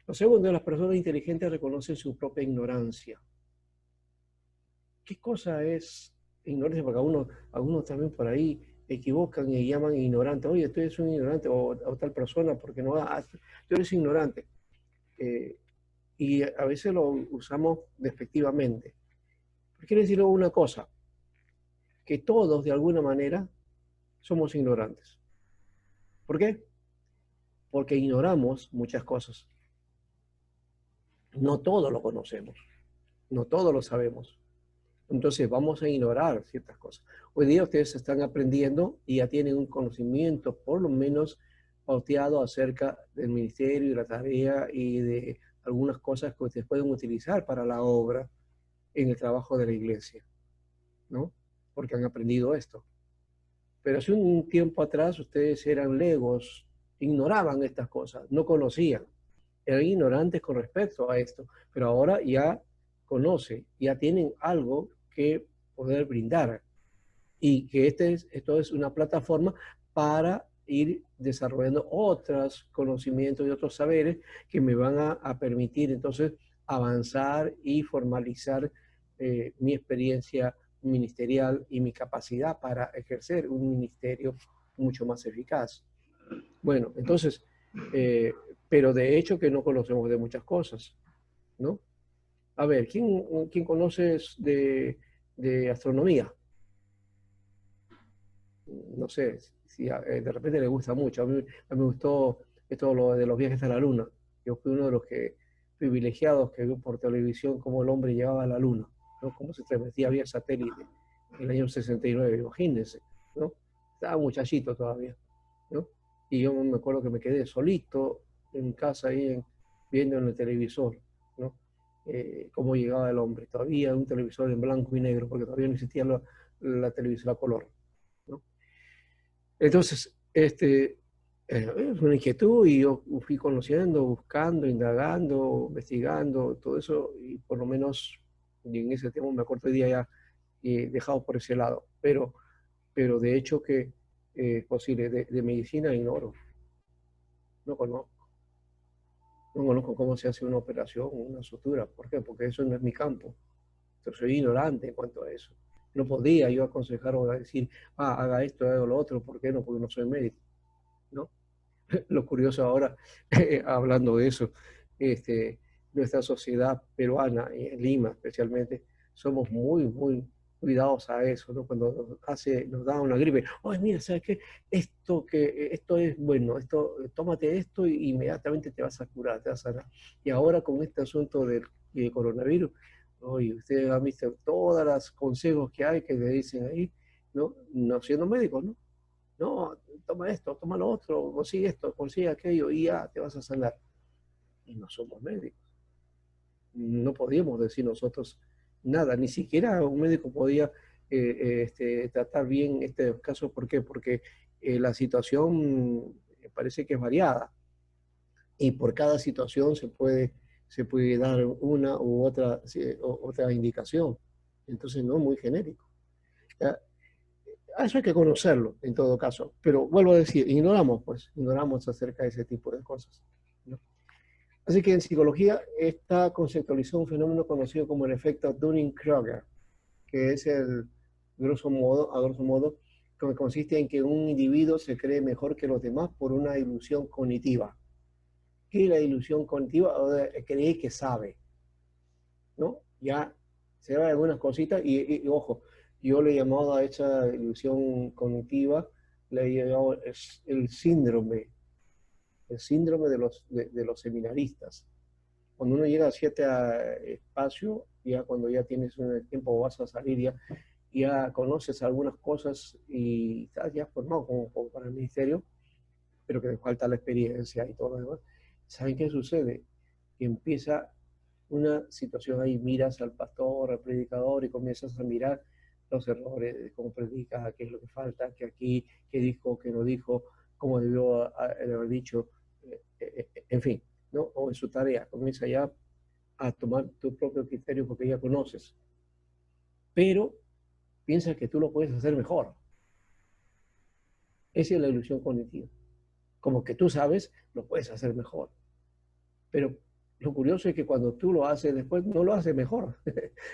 Lo segundo, las personas inteligentes reconocen su propia ignorancia. ¿Qué cosa es ignorancia? Porque algunos también por ahí equivocan y llaman ignorante. Oye, tú eres un ignorante, o tal persona, porque no, tú eres ignorante. Y a veces lo usamos despectivamente. Quiere decir una cosa, que todos de alguna manera somos ignorantes. ¿Por qué? Porque ignoramos muchas cosas. No todo lo conocemos, no todo lo sabemos. Entonces vamos a ignorar ciertas cosas. Hoy día ustedes están aprendiendo y ya tienen un conocimiento por lo menos pauteado acerca del ministerio y la tarea y de algunas cosas que ustedes pueden utilizar para la obra en el trabajo de la iglesia, ¿no? Porque han aprendido esto. Pero hace un tiempo atrás ustedes eran legos, ignoraban estas cosas, no conocían, eran ignorantes con respecto a esto, pero ahora ya conocen, ya tienen algo que poder brindar y que esto es una plataforma para ir desarrollando otros conocimientos y otros saberes que me van a permitir entonces avanzar y formalizar mi experiencia ministerial y mi capacidad para ejercer un ministerio mucho más eficaz. Bueno, entonces, pero de hecho que no conocemos de muchas cosas. ¿no? A ver, ¿quién conoce de astronomía? No sé, si de repente le gusta mucho. A mí me gustó esto lo de los viajes a la Luna. Yo fui uno de los privilegiados que vio por televisión cómo el hombre llegaba a la Luna, ¿no? Cómo se transmitía vía satélite en el año 69, imagínense, ¿no? Estaba muchachito todavía, ¿no? Y yo me acuerdo que me quedé solito en casa ahí viendo en el televisor, ¿no? Cómo llegaba el hombre. Todavía un televisor en blanco y negro, porque todavía no existía la televisión a color, ¿no? Entonces, es una inquietud y yo fui conociendo, buscando, indagando, investigando, todo eso, y por lo menos y en ese tema me acuerdo hoy día ya dejado por ese lado. Pero de hecho que es posible, de medicina ignoro, no conozco. No conozco cómo se hace una operación, una sutura. ¿Por qué? Porque eso no es mi campo. Entonces, soy ignorante en cuanto a eso. No podría yo aconsejar o decir, haga esto, haga lo otro. ¿Por qué no? Porque no soy médico, ¿no? Lo curioso ahora, hablando de eso, nuestra sociedad peruana, y en Lima especialmente, somos muy cuidados a eso, ¿no? Cuando nos da una gripe, oye, mira, ¿sabes qué? Esto es bueno, tómate esto y inmediatamente te vas a curar, te vas a sanar. Y ahora con este asunto del coronavirus, oye, ustedes han visto todos los consejos que hay que le dicen ahí, ¿no? No siendo médicos, ¿no? No, toma esto, toma lo otro, consigue esto, consigue aquello y ya te vas a sanar. Y no somos médicos. No podíamos decir nosotros nada, ni siquiera un médico podía tratar bien este caso. ¿Por qué? Porque la situación parece que es variada y por cada situación se puede dar una u otra indicación. Entonces no es muy genérico. ¿Ya? Eso hay que conocerlo en todo caso, pero vuelvo a decir, ignoramos acerca de ese tipo de cosas, ¿no? Así que en psicología está conceptualizado un fenómeno conocido como el efecto Dunning-Kruger, que es a grosso modo, que consiste en que un individuo se cree mejor que los demás por una ilusión cognitiva. ¿Qué es la ilusión cognitiva? Cree que sabe, ¿no? Ya se ve algunas cositas y ojo, yo le he llamado a esa ilusión cognitiva, le he llamado el síndrome de los seminaristas. Cuando uno llega a cierto espacio, ya cuando ya tienes un tiempo vas a salir, ya conoces algunas cosas y estás ya formado como para el ministerio, pero que te falta la experiencia y todo lo demás. ¿Saben qué sucede? Que empieza una situación ahí, miras al pastor, al predicador y comienzas a mirar los errores, de cómo predica, qué es lo que falta, que aquí, qué dijo, qué no dijo, cómo debió haber dicho, en fin, ¿no? O en su tarea, comienza ya a tomar tu propio criterio porque ya conoces. Pero piensa que tú lo puedes hacer mejor. Esa es la ilusión cognitiva. Como que tú sabes, lo puedes hacer mejor. Pero lo curioso es que cuando tú lo haces después, no lo haces mejor,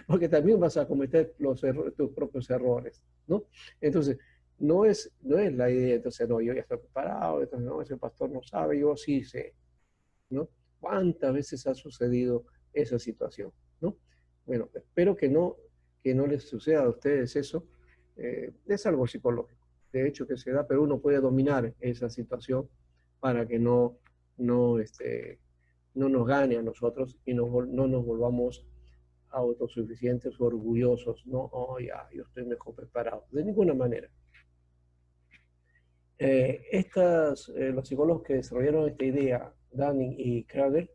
porque también vas a cometer tus propios errores, ¿no? Entonces, no es la idea, entonces, no, yo ya estoy preparado, entonces, no, ese pastor no sabe, yo sí sé, ¿no? ¿Cuántas veces ha sucedido esa situación, ¿no? Bueno, espero que no les suceda a ustedes eso. Es algo psicológico, de hecho que se da, pero uno puede dominar esa situación para que no nos gane a nosotros y no nos volvamos autosuficientes o orgullosos, ¿no? Oh, ya, yo estoy mejor preparado. De ninguna manera. Los psicólogos que desarrollaron esta idea, Dunning y Kruger,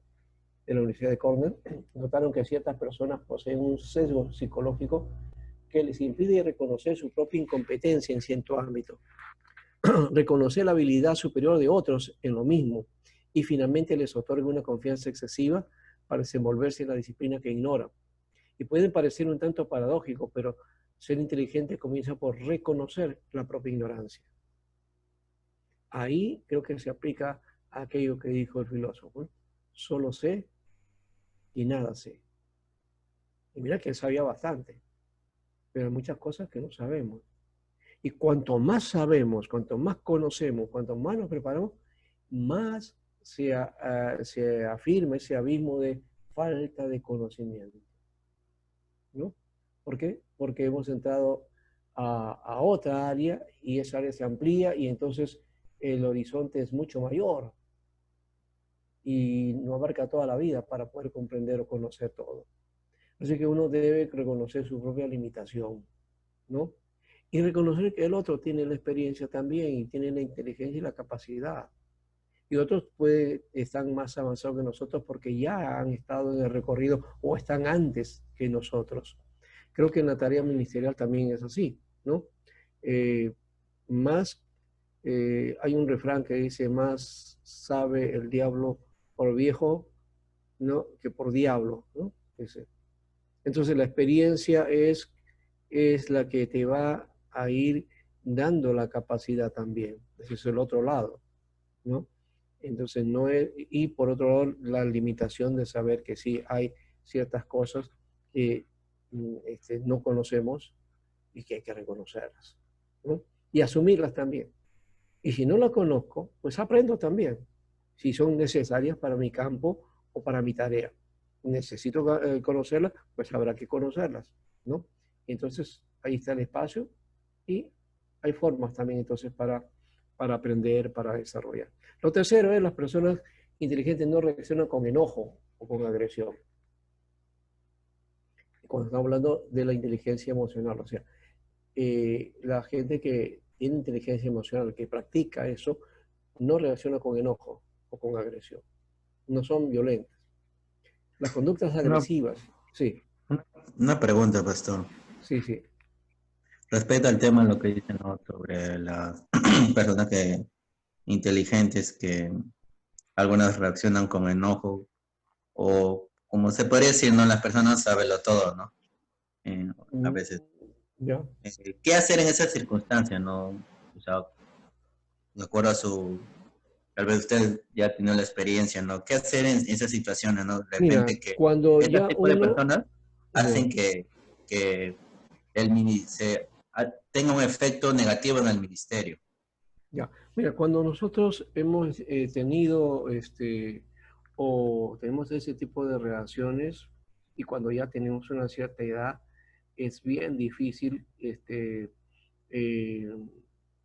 de la Universidad de Cornell, notaron que ciertas personas poseen un sesgo psicológico que les impide reconocer su propia incompetencia en cierto ámbito, reconocer la habilidad superior de otros en lo mismo, y finalmente les otorga una confianza excesiva para desenvolverse en la disciplina que ignoran. Y pueden parecer un tanto paradójico, pero ser inteligente comienza por reconocer la propia ignorancia. Ahí creo que se aplica a aquello que dijo el filósofo, ¿no? Solo sé y nada sé. Y mira que él sabía bastante, pero hay muchas cosas que no sabemos. Y cuanto más sabemos, cuanto más conocemos, cuanto más nos preparamos, más se afirma ese abismo de falta de conocimiento, ¿no? ¿Por qué? Porque hemos entrado a otra área y esa área se amplía y entonces el horizonte es mucho mayor y no abarca toda la vida para poder comprender o conocer todo. Así que uno debe reconocer su propia limitación, ¿no? Y reconocer que el otro tiene la experiencia también y tiene la inteligencia y la capacidad. Y otros están más avanzados que nosotros porque ya han estado en el recorrido o están antes que nosotros. Creo que en la tarea ministerial también es así, ¿no? Eh, más, hay un refrán que dice, más sabe el diablo por viejo, ¿no? Que por diablo, ¿no? Entonces la experiencia es la que te va a ir dando la capacidad también. Ese es el otro lado, ¿no? Entonces no es, y por otro lado, la limitación de saber que sí hay ciertas cosas que no conocemos y que hay que reconocerlas, ¿no? Y asumirlas también. Y si no las conozco, pues aprendo también, si son necesarias para mi campo o para mi tarea. Necesito conocerlas, pues habrá que conocerlas, ¿no? Entonces, ahí está el espacio y hay formas también entonces para aprender, para desarrollar. Lo tercero es las personas inteligentes no reaccionan con enojo o con agresión. Cuando estamos hablando de la inteligencia emocional, o sea, la gente que tiene inteligencia emocional, que practica eso, no reacciona con enojo o con agresión. No son violentas. Las conductas Una, agresivas, sí, una pregunta, pastor. sí, sí. Respecto al tema, lo que dicen, ¿no? Sobre las personas que inteligentes que algunas reaccionan con enojo o como se podría decir, ¿no? Las personas saben todo, ¿no? A veces. Ya. ¿Qué hacer en esas circunstancias, no? O sea, de acuerdo a su, tal vez usted ya tiene la experiencia, ¿no? ¿Qué hacer en esas situaciones, ¿no? De Mira, repente que cuando este ya tipo de uno, personas ya, hacen que tenga un efecto negativo en el ministerio. ya. Mira, cuando nosotros hemos tenido o tenemos ese tipo de relaciones y cuando ya tenemos una cierta edad, es bien difícil eh,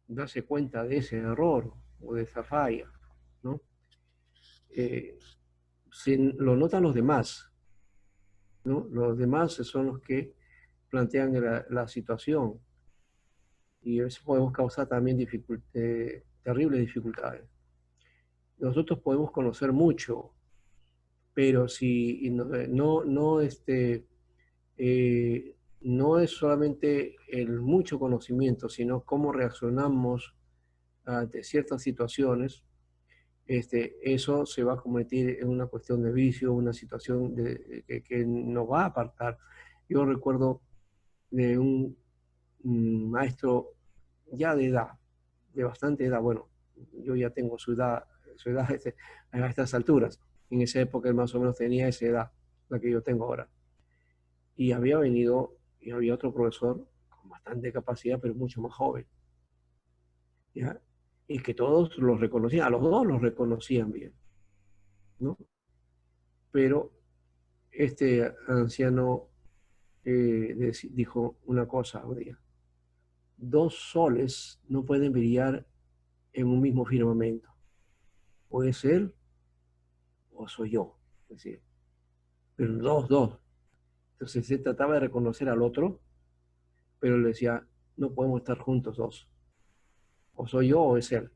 darse cuenta de ese error o de esa falla, ¿no? Eh, lo notan los demás, ¿no? Los demás son los que plantean la situación y eso podemos causar también terribles dificultades. Nosotros podemos conocer mucho, pero si no es solamente el mucho conocimiento, sino cómo reaccionamos ante ciertas situaciones, eso se va a convertir en una cuestión de vicio, una situación que nos va a apartar. Yo recuerdo de un maestro ya de edad, de bastante edad, bueno, yo ya tengo su edad a estas alturas. En esa época él más o menos tenía esa edad, la que yo tengo ahora. Y había venido, y había otro profesor con bastante capacidad, pero mucho más joven, ¿ya? Y que todos los reconocían, a los dos los reconocían bien, ¿no? Pero este anciano dijo una cosa un día: dos soles no pueden brillar en un mismo firmamento. Puede ser o soy yo. Es decir, pero dos. Entonces se trataba de reconocer al otro, pero le decía, no podemos estar juntos dos. O soy yo o es él.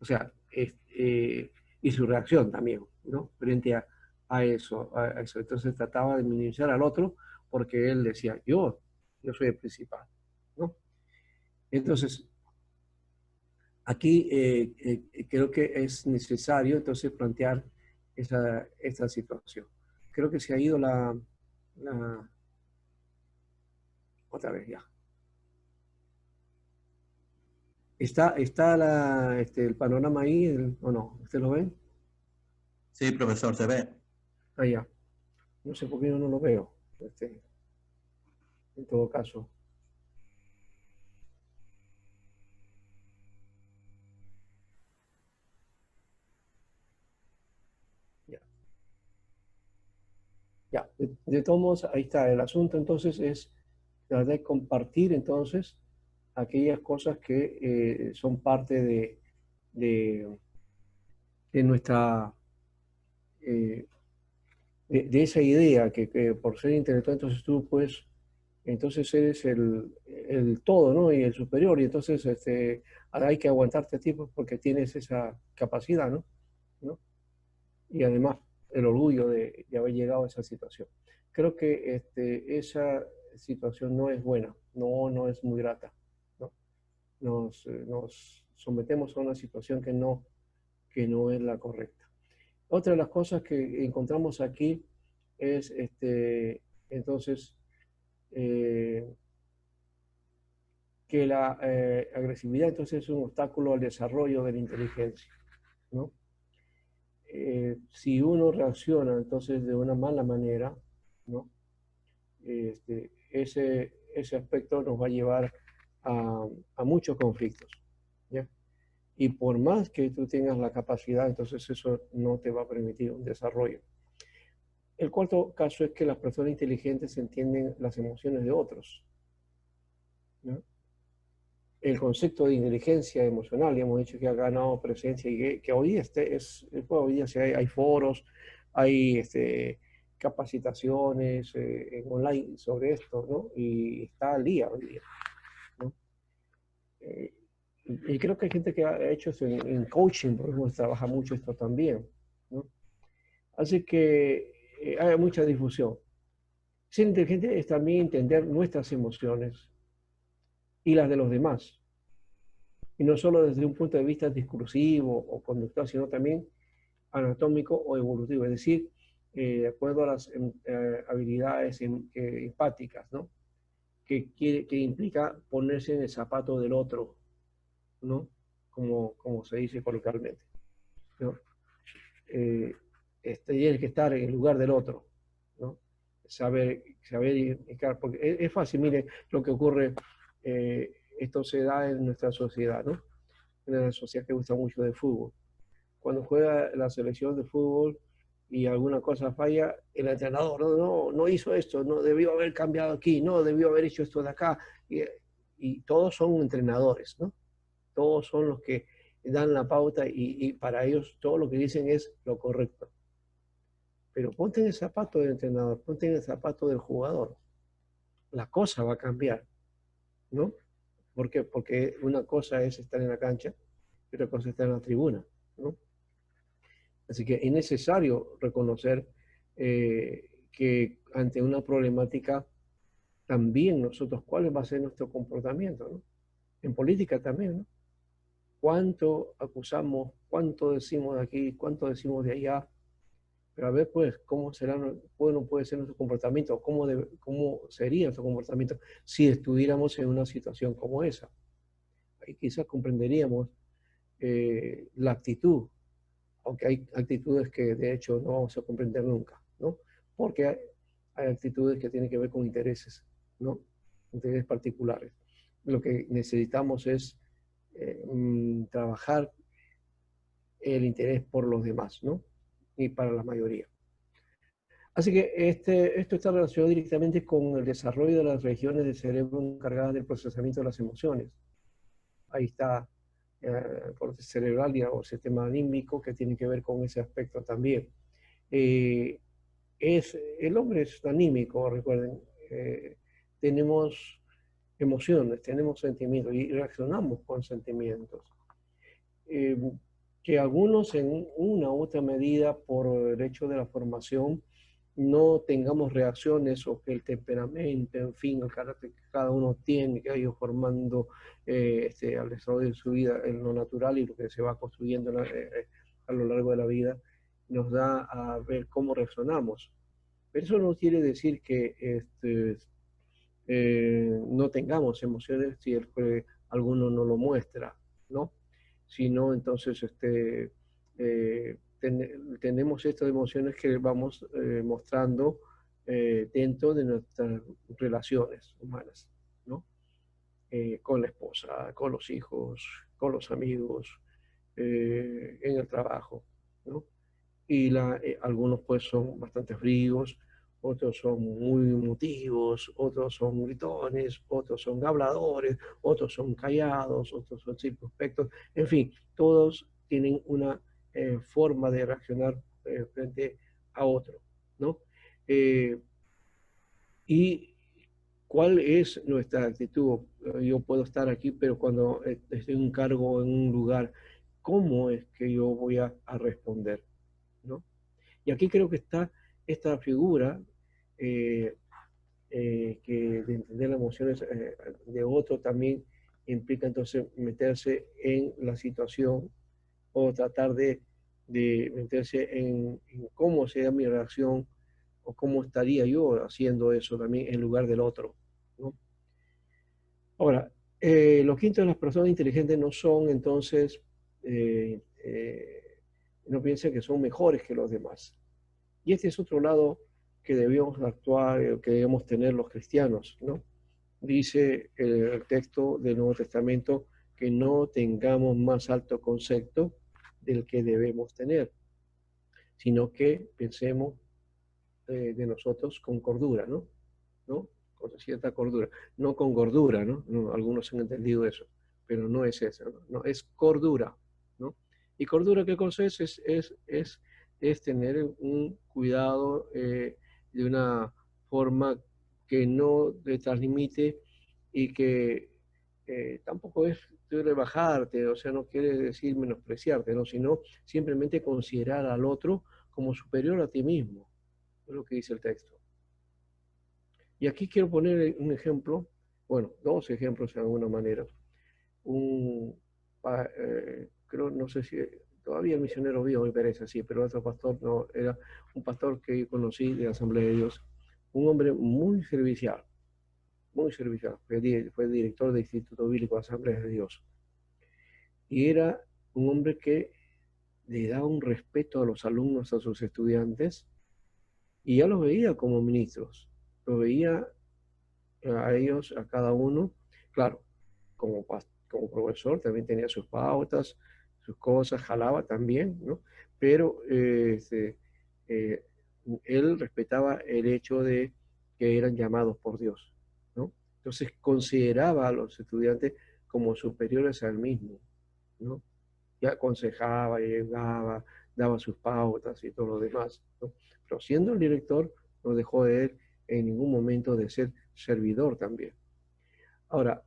O sea, y su reacción también, ¿no? Frente a eso, a eso. Entonces trataba de minimizar al otro porque él decía, yo soy el principal, ¿no? Entonces, aquí creo que es necesario entonces plantear esta situación. Creo que se ha ido la otra vez ya. ¿Está el panorama ahí o no? ¿Usted lo ve? Sí, profesor, se ve. Allá. No sé por qué yo no lo veo. En todo caso. Ya. De todos modos, ahí está. El asunto entonces es tratar de compartir entonces aquellas cosas que son parte de, de nuestra, eh, de esa idea que por ser intelectual, entonces tú pues, entonces eres el todo, ¿no? Y el superior, y entonces hay que aguantarte a ti pues, porque tienes esa capacidad, ¿no? ¿No? Y además el orgullo de haber llegado a esa situación. Creo que esa situación no es buena, no es muy grata, ¿no? Nos sometemos a una situación que no es la correcta. Otra de las cosas que encontramos aquí es, entonces, eh, que la agresividad entonces es un obstáculo al desarrollo de la inteligencia, ¿no? Si uno reacciona entonces de una mala manera, ¿no? Ese aspecto nos va a llevar a muchos conflictos, ¿ya? Y por más que tú tengas la capacidad, entonces eso no te va a permitir un desarrollo. El cuarto caso es que las personas inteligentes entienden las emociones de otros, ¿no? El concepto de inteligencia emocional, ya hemos dicho que ha ganado presencia y que hoy día, hoy día sí hay foros, hay capacitaciones en online sobre esto, ¿no? Y está al día hoy día, ¿no? Y creo que hay gente que ha hecho eso en coaching, por ejemplo, trabaja mucho esto también, ¿no? Así que hay mucha difusión. Ser inteligente es también entender nuestras emociones y las de los demás. Y no solo desde un punto de vista discursivo o conductual, sino también anatómico o evolutivo, es decir, de acuerdo a las habilidades empáticas, ¿no? Que implica ponerse en el zapato del otro, ¿no? Como se dice coloquialmente, ¿no? Tienes que estar en el lugar del otro, ¿no? Saber identificar, porque es fácil, mire lo que ocurre, esto se da en nuestra sociedad, ¿no? En una sociedad que gusta mucho de fútbol. Cuando juega la selección de fútbol y alguna cosa falla, el entrenador no hizo esto, no debió haber cambiado aquí, no debió haber hecho esto de acá. Y todos son entrenadores, ¿no? Todos son los que dan la pauta y para ellos todo lo que dicen es lo correcto. Pero ponte en el zapato del entrenador, ponte en el zapato del jugador. La cosa va a cambiar, ¿no? ¿Por qué? Porque una cosa es estar en la cancha y otra cosa es estar en la tribuna, ¿no? Así que es necesario reconocer que ante una problemática también nosotros, ¿cuál va a ser nuestro comportamiento, ¿no? En política también, ¿no? ¿Cuánto acusamos, cuánto decimos de aquí, cuánto decimos de allá? Pero a ver, pues, ¿cómo será, bueno, puede ser nuestro comportamiento? ¿Cómo sería nuestro comportamiento si estuviéramos en una situación como esa? Ahí quizás comprenderíamos la actitud, aunque hay actitudes que de hecho no vamos a comprender nunca, ¿no? Porque hay actitudes que tienen que ver con intereses, ¿no? Intereses particulares. Lo que necesitamos es trabajar el interés por los demás, ¿no? Y para la mayoría. Así que esto está relacionado directamente con el desarrollo de las regiones del cerebro encargadas del procesamiento de las emociones. Ahí está el corte cerebral o sistema anímico que tiene que ver con ese aspecto también. El hombre es anímico, recuerden. Tenemos emociones, tenemos sentimientos y reaccionamos con sentimientos. Que algunos en una u otra medida por el hecho de la formación no tengamos reacciones o que el temperamento, en fin, el carácter que cada uno tiene, que ha ido formando al desarrollo de su vida en lo natural y lo que se va construyendo a lo largo de la vida, nos da a ver cómo reaccionamos. Pero eso no quiere decir que no tengamos emociones si alguno no lo muestra, ¿no? Sino entonces tenemos estas emociones que vamos mostrando dentro de nuestras relaciones humanas, ¿no? Con la esposa, con los hijos, con los amigos, en el trabajo, ¿no? Y algunos pues son bastante fríos, otros son muy emotivos, otros son gritones, otros son habladores, otros son callados, otros son circunspectos, en fin, todos tienen una forma de reaccionar frente a otro, ¿no? Y cuál es nuestra actitud. Yo puedo estar aquí, pero cuando estoy en un cargo, en un lugar, ¿cómo es que yo voy a responder? ¿No? Y aquí creo que está esta figura eh, que de entender las emociones de otro también implica entonces meterse en la situación o tratar de meterse en cómo sería mi reacción o cómo estaría yo haciendo eso también en lugar del otro, ¿no? Ahora, lo quinto de las personas inteligentes no son entonces, eh, eh, no piensen que son mejores que los demás. Y este es otro lado que debemos actuar, que debemos tener los cristianos, ¿no? Dice el texto del Nuevo Testamento que no tengamos más alto concepto del que debemos tener, sino que pensemos de nosotros con cordura, ¿no? ¿No? Con cierta cordura, no con gordura, ¿no? No, algunos han entendido eso, pero no es eso, ¿no? No, es cordura, ¿no? Y cordura, ¿qué cosa es? Es tener un cuidado de una forma que no te translimite y que tampoco es rebajarte, o sea, no quiere decir menospreciarte, ¿no? Sino simplemente considerar al otro como superior a ti mismo, es lo que dice el texto. Y aquí quiero poner un ejemplo, bueno, dos ejemplos de alguna manera. Creo, no sé si todavía el misionero vivo, me parece así, pero otro pastor no, era un pastor que conocí de la Asamblea de Dios, un hombre muy servicial, fue director del Instituto Bíblico de Asamblea de Dios. Y era un hombre que le daba un respeto a los alumnos, a sus estudiantes, y ya los veía como ministros, los veía a ellos, a cada uno, claro, como profesor también tenía sus pautas, sus cosas, jalaba también, ¿no? Pero eh, él respetaba el hecho de que eran llamados por Dios, ¿no? Entonces consideraba a los estudiantes como superiores al mismo, ¿no? Y aconsejaba, llegaba, daba sus pautas y todo lo demás, ¿no? Pero siendo el director, no dejó de él en ningún momento de ser servidor también. Ahora,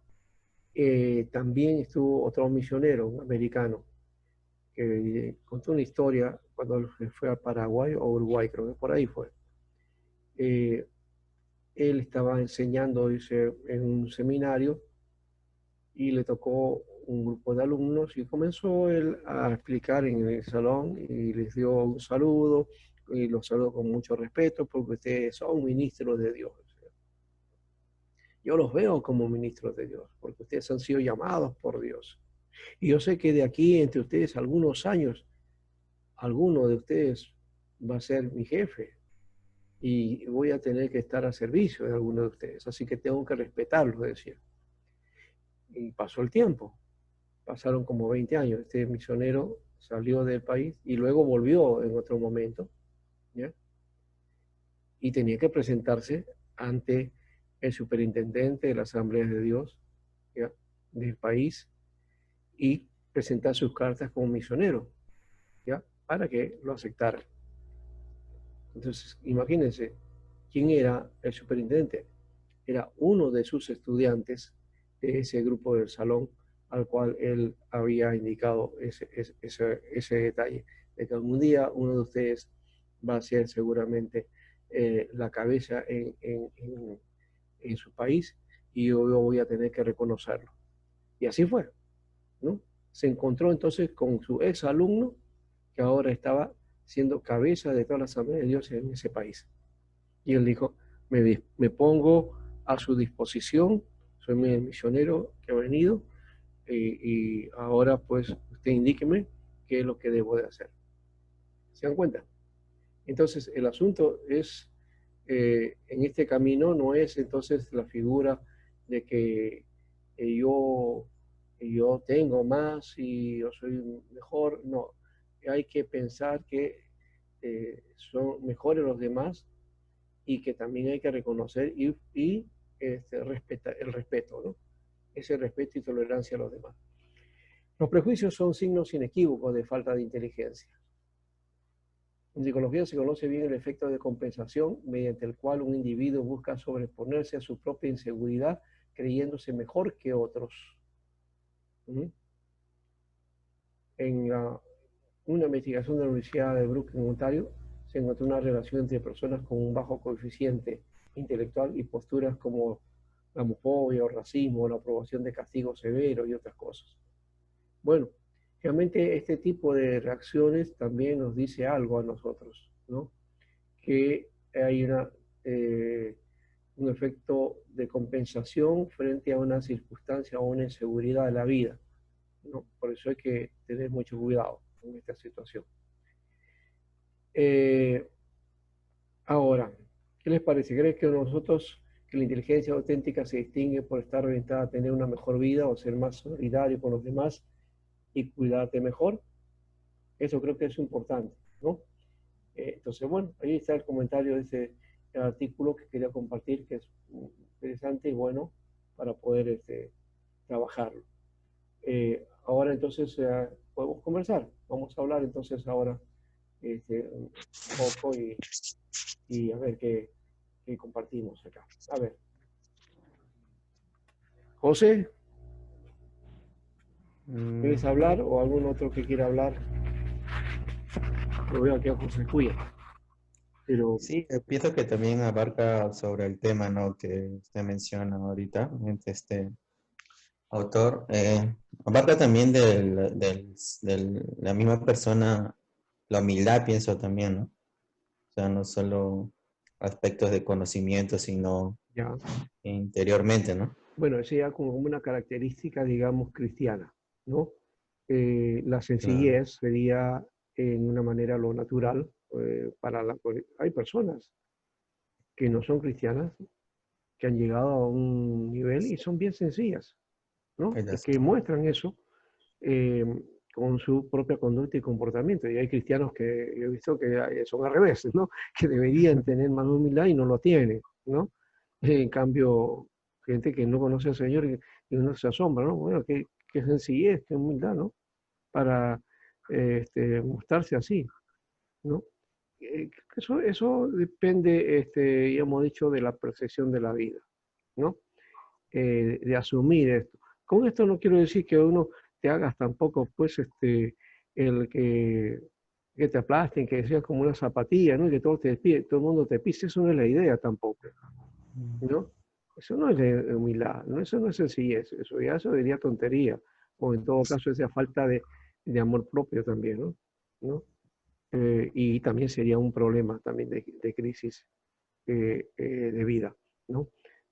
también estuvo otro misionero, un americano, que contó una historia cuando fue a Paraguay o Uruguay, creo que por ahí fue. Eh, Él estaba enseñando, dice, en un seminario y le tocó un grupo de alumnos y comenzó él a explicar en el salón y les dio un saludo y los saludó con mucho respeto porque ustedes son ministros de Dios. Yo los veo como ministros de Dios porque ustedes han sido llamados por Dios. Y yo sé que de aquí entre ustedes algunos años, alguno de ustedes va a ser mi jefe y voy a tener que estar a servicio de alguno de ustedes. Así que tengo que respetarlos, decía. Y pasó el tiempo. Pasaron como 20 años. Este misionero salió del país y luego volvió en otro momento, ¿ya? Y tenía que presentarse ante el superintendente de la Asamblea de Dios, ¿ya? Del país y presentar sus cartas como misionero, ¿ya? Para que lo aceptaran. Entonces, imagínense, ¿quién era el superintendente? Era uno de sus estudiantes de ese grupo del salón al cual él había indicado ese detalle, de que algún día uno de ustedes va a ser seguramente la cabeza en su país y yo voy a tener que reconocerlo. Y así fue, ¿no? Se encontró entonces con su ex alumno que ahora estaba siendo cabeza de toda la Asamblea de Dios en ese país. Y él dijo, me pongo a su disposición, soy el misionero que ha venido y ahora pues usted indíqueme qué es lo que debo de hacer. ¿Se dan cuenta? Entonces el asunto es, en este camino no es entonces la figura de que yo tengo más y yo soy mejor, no. Hay que pensar que son mejores los demás y que también hay que reconocer y respetar el respeto, ¿no? Ese respeto y tolerancia a los demás. Los prejuicios son signos inequívocos de falta de inteligencia. En psicología se conoce bien el efecto de compensación mediante el cual un individuo busca sobreponerse a su propia inseguridad creyéndose mejor que otros. En una investigación de la Universidad de Brooklyn, Ontario, se encontró una relación entre personas con un bajo coeficiente intelectual y posturas como la homofobia o racismo, la aprobación de castigos severos y otras cosas. Bueno, realmente este tipo de reacciones también nos dice algo a nosotros, ¿no? Que hay un efecto de compensación frente a una circunstancia o una inseguridad de la vida, ¿no? Por eso hay que tener mucho cuidado en esta situación. Ahora, ¿qué les parece? ¿Creen que que la inteligencia auténtica se distingue por estar orientada a tener una mejor vida o ser más solidario con los demás y cuidarte mejor? Eso creo que es importante, ¿no? Entonces, bueno, ahí está el comentario de ese artículo que quería compartir, que es interesante y bueno para poder trabajarlo. Ahora entonces podemos conversar. Vamos a hablar entonces ahora un poco y a ver qué compartimos acá. A ver. José, ¿quieres hablar o algún otro que quiera hablar? Lo veo aquí a José Cuya. Pero Sí, pienso que también abarca sobre el tema, ¿no? Que usted menciona ahorita, este autor. Abarca también de la misma persona, la humildad, pienso también, ¿no? O sea, no solo aspectos de conocimiento, sino ya. interiormente, ¿no? Bueno, eso ya como una característica, digamos, cristiana, ¿no? La Claro. sencillez sería en una manera lo natural hay personas que no son cristianas, que han llegado a un nivel y son bien sencillas, ¿no? Y que muestran eso eh, con su propia conducta y comportamiento. Y hay cristianos que yo he visto que son al revés, ¿no? Que deberían tener más humildad y no lo tienen, ¿no? En cambio, gente que no conoce al Señor y uno se asombra, ¿no? Bueno, qué sencillez, qué humildad, ¿no? Para mostrarse así, ¿no? Eso depende, ya hemos dicho, de la percepción de la vida, ¿no? De asumir esto. Con esto no quiero decir que uno te hagas tampoco, pues, el que te aplasten, que seas como una zapatilla, ¿no? Y que todo el mundo te pise, eso no es la idea tampoco, ¿no? Eso no es de humildad, ¿no? Eso no es sencillez, eso diría tontería, o en todo caso esa falta de amor propio también, ¿no? ¿No? Y también sería un problema también de crisis de vida, ¿no?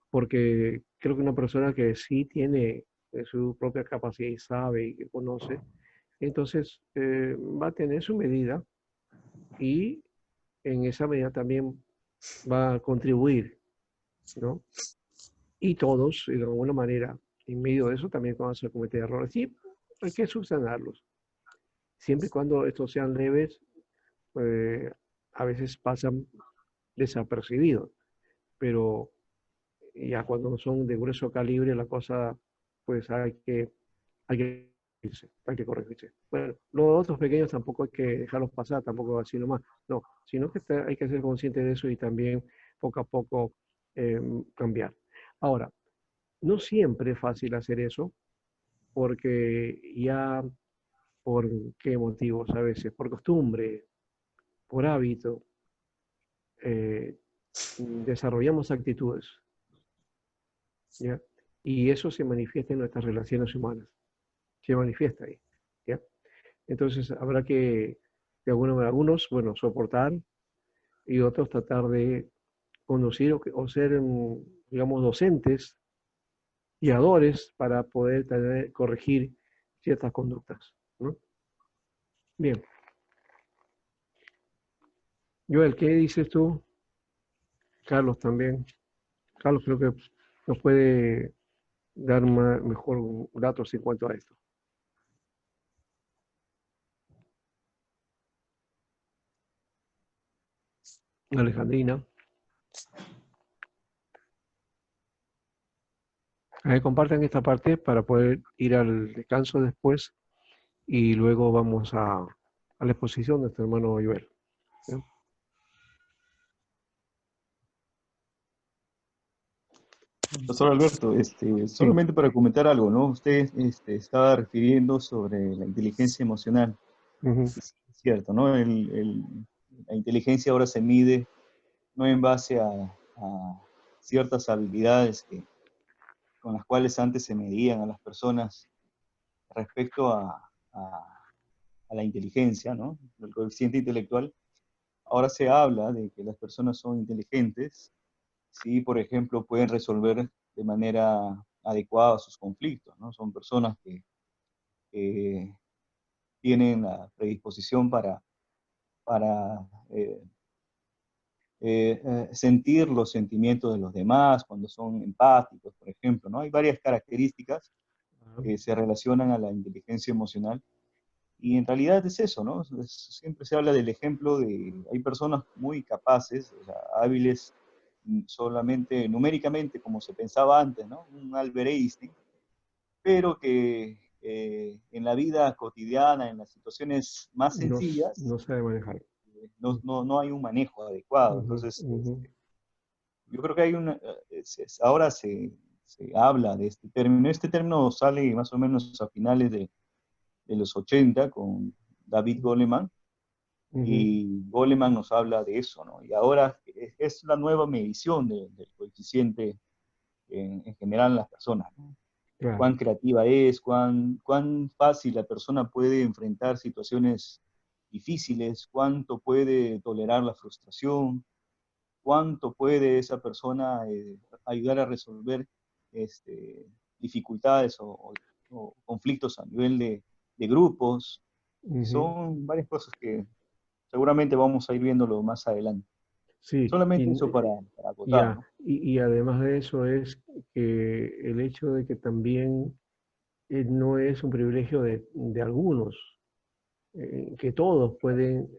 Porque creo que una persona que sí tiene su propia capacidad y sabe y que conoce, entonces va a tener su medida y en esa medida también va a contribuir, ¿no? Y todos, de alguna manera, en medio de eso también vamos a cometer errores. Sí, hay que subsanarlos. Siempre y cuando estos sean leves, a veces pasan desapercibidos, pero ya cuando son de grueso calibre, la cosa, pues hay que corregirse. Bueno, los otros pequeños tampoco hay que dejarlos pasar, tampoco así nomás, no, sino que hay que ser consciente de eso y también poco a poco cambiar. Ahora, no siempre es fácil hacer eso, porque ya por qué motivos a veces, por costumbre, por hábito, eh, desarrollamos actitudes, ¿ya? Y eso se manifiesta en nuestras relaciones humanas, se manifiesta ahí, ¿ya? Entonces habrá que, de algunos, bueno, soportar y otros tratar de conducir o ser, digamos, docentes, guiadores para poder corregir ciertas conductas, ¿no? Bien. Joel, ¿qué dices tú? Carlos también. Carlos creo que nos puede dar mejor datos en cuanto a esto. Alejandrina. compartan esta parte para poder ir al descanso después y luego vamos a la exposición de nuestro hermano Joel. ¿Sí? Doctor Alberto, solamente para comentar algo, ¿no? Usted estaba refiriendo sobre la inteligencia emocional. Ujú. Es cierto, ¿no? La inteligencia ahora se mide no en base a ciertas habilidades con las cuales antes se medían a las personas respecto a la inteligencia, ¿no? El coeficiente intelectual. Ahora se habla de que las personas son inteligentes si, por ejemplo, pueden resolver de manera adecuada sus conflictos, ¿no? Son personas que tienen la predisposición para sentir los sentimientos de los demás, cuando son empáticos, por ejemplo, ¿no? Hay varias características que se relacionan a la inteligencia emocional. Y en realidad es eso, ¿no? Siempre se habla del ejemplo de, hay personas muy capaces, o sea, hábiles solamente numéricamente, como se pensaba antes, ¿no? Un Albert Einstein, pero que en la vida cotidiana, en las situaciones más sencillas, No sabe manejar. no hay un manejo adecuado. Entonces, yo creo que hay ahora se habla de este término. Este término sale más o menos a finales de los 80 con David Goleman, y Goleman nos habla de eso, ¿no? Y ahora es la nueva medición del coeficiente en general en las personas, ¿no? Claro. Cuán creativa es, cuán fácil la persona puede enfrentar situaciones difíciles, cuánto puede tolerar la frustración, cuánto puede esa persona ayudar a resolver dificultades o conflictos a nivel de grupos. Son varias cosas que seguramente vamos a ir viéndolo más adelante. Sí, Solamente eso para acotar, ya, ¿no? y además de eso es que el hecho de que también no es un privilegio de algunos, que todos pueden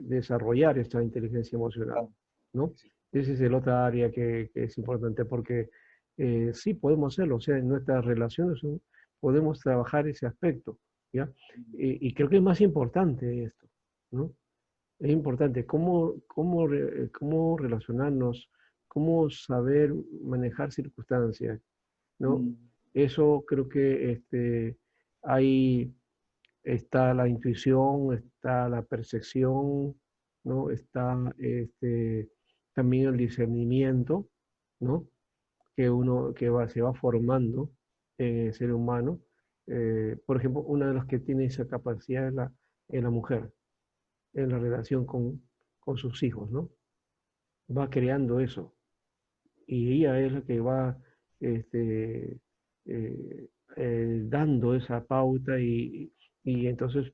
desarrollar esta inteligencia emocional, Ah, ¿no? sí. Esa es el otra área que es importante porque sí podemos hacerlo, o sea, en nuestras relaciones podemos trabajar ese aspecto, ¿ya? Y creo que es más importante esto, ¿no? Es importante cómo relacionarnos, cómo saber manejar circunstancias, ¿no? Mm, Eso creo que ahí está la intuición, está la percepción, ¿no? Está también el discernimiento, ¿no? Que se va formando en el ser humano. Por ejemplo, una de las que tiene esa capacidad es la mujer, en la relación con sus hijos, ¿no? Va creando eso. Y ella es la que va este, dando esa pauta y entonces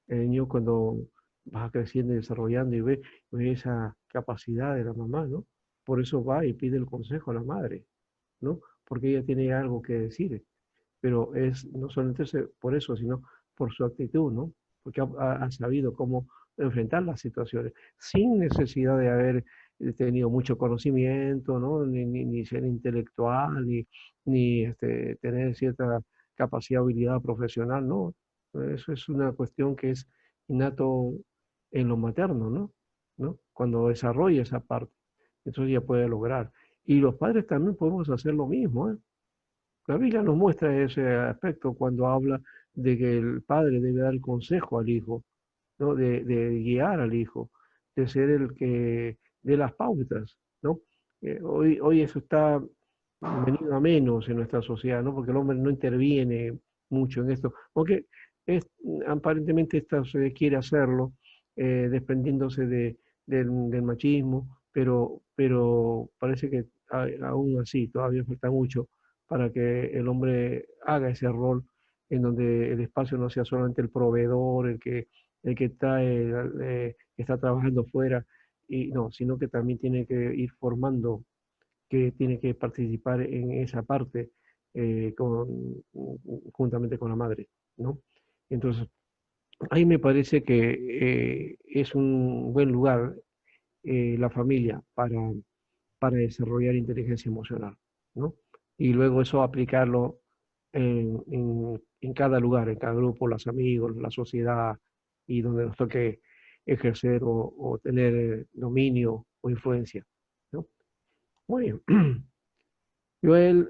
el niño cuando va creciendo y desarrollando y ve esa capacidad de la mamá, ¿no? Por eso va y pide el consejo a la madre, ¿no? Porque ella tiene algo que decir, pero es no solamente por eso, sino por su actitud, ¿no? Porque ha sabido cómo enfrentar las situaciones sin necesidad de haber tenido mucho conocimiento, ¿no? Ni ser intelectual, ni tener cierta capacidad o habilidad profesional, ¿no? Eso es una cuestión que es innato en lo materno, ¿no? ¿No? Cuando desarrolla esa parte, entonces ya puede lograr. Y los padres también podemos hacer lo mismo, ¿eh? La Biblia nos muestra ese aspecto cuando habla de que el padre debe dar consejo al hijo, ¿no? De guiar al hijo, de ser el que dé las pautas, ¿no? Hoy eso está venido a menos en nuestra sociedad, ¿no? Porque el hombre no interviene mucho en esto, aunque aparentemente esta sociedad quiere hacerlo, desprendiéndose del machismo, pero parece que aún así todavía falta mucho para que el hombre haga ese rol en donde el espacio no sea solamente el proveedor, el que está trabajando fuera, y no, sino que también tiene que ir formando, que tiene que participar en esa parte juntamente con la madre, ¿no? Entonces, ahí me parece que es un buen lugar la familia para desarrollar inteligencia emocional, ¿no? y luego eso aplicarlo en cada lugar, en cada grupo, los amigos, la sociedad, y donde nos toque ejercer o tener dominio o influencia, ¿no? Muy bien. Joel,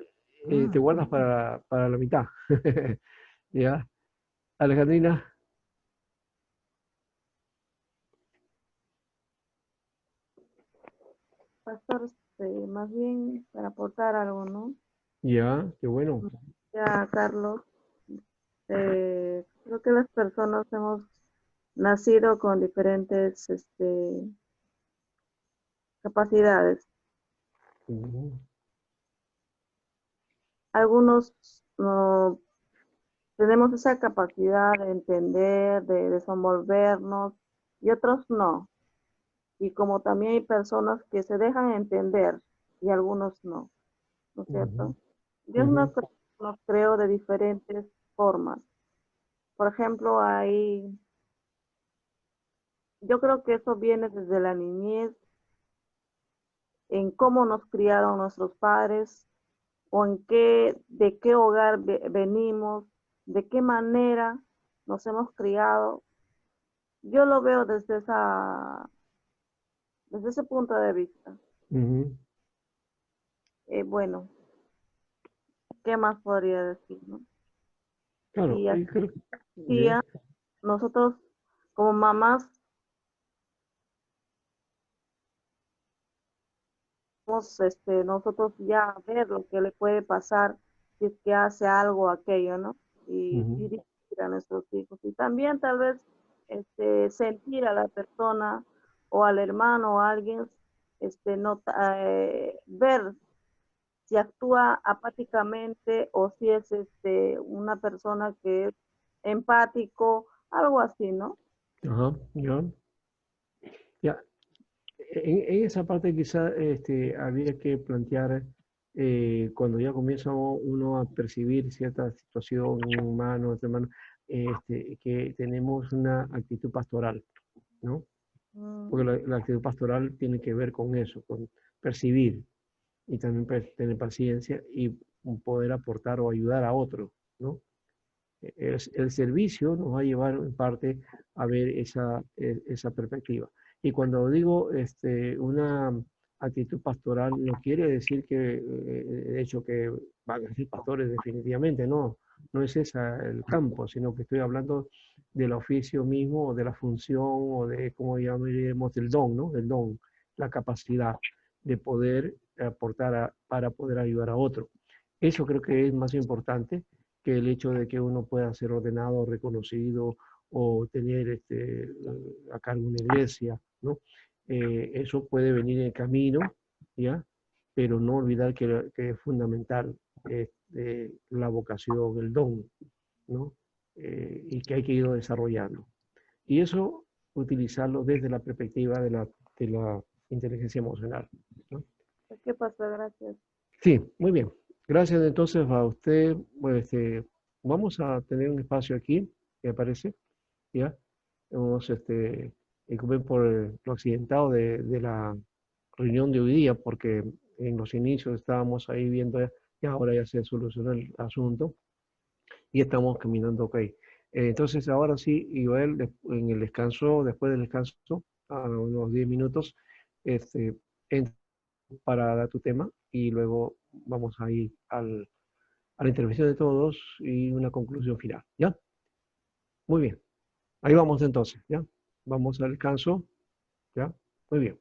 te guardas para la mitad. ¿Ya? Alejandrina, Pastor, más bien para aportar algo, ¿no? ya, qué bueno. Ya, Carlos, creo que las personas hemos nacido con diferentes capacidades. Ujú, Algunos no tenemos esa capacidad de entender, de desenvolvernos, y otros no. Y como también hay personas que se dejan entender y algunos no, ¿no es ujú, cierto? Dios ujú, nos creó de diferentes formas. Por ejemplo, yo creo que eso viene desde la niñez, en cómo nos criaron nuestros padres o de qué hogar venimos, de qué manera nos hemos criado. Yo lo veo desde ese punto de vista. ujú. Bueno, ¿qué más podría decir, no? Claro, Y y creo, así ya, nosotros como mamás nosotros ya ver lo que le puede pasar si es que hace algo o aquello, ¿no? Y ujú, dirigir a nuestros hijos. Y también tal vez sentir a la persona o al hermano o a alguien, ver si actúa apáticamente o si es una persona que es empático, algo así, ¿no? ajá, ya, ya. En esa parte quizá había que plantear cuando ya comienza uno a percibir cierta situación en un humano, otro humano, que tenemos una actitud pastoral, ¿no? Porque Mm, la actitud pastoral tiene que ver con eso, con percibir y también tener paciencia y poder aportar o ayudar a otro, ¿no? El servicio nos va a llevar en parte a ver esa perspectiva. Y cuando digo una actitud pastoral, no quiere decir que, de hecho, que van a ser pastores definitivamente, no, no es ese el campo, sino que estoy hablando del oficio mismo, o de la función, o de, como llamaremos, del don, ¿no? Del don, la capacidad de poder aportar para poder ayudar a otro. Eso creo que es más importante que el hecho de que uno pueda ser ordenado, reconocido o tener a cargo una iglesia, ¿no? Eso puede venir en el camino, ¿ya? Pero no olvidar que es fundamental la vocación, el don, ¿no? Y que hay que ir desarrollando. Y eso utilizarlo desde la perspectiva de la inteligencia emocional, ¿no? ¿Qué pasa? Gracias. Sí, muy bien. Gracias entonces a usted. Pues, vamos a tener un espacio aquí, me parece, ¿ya? Vamos comer por lo accidentado de la reunión de hoy día, porque en los inicios estábamos ahí viendo y ahora ya se solucionó el asunto y estamos caminando ok. Entonces ahora sí, Joel, en el descanso, después del descanso, a unos 10 minutos, este, para dar tu tema y luego vamos a ir a la intervención de todos y una conclusión final. ¿Ya? Muy bien. Ahí vamos entonces. ¿Ya? Vamos al descanso. ¿Ya? Muy bien.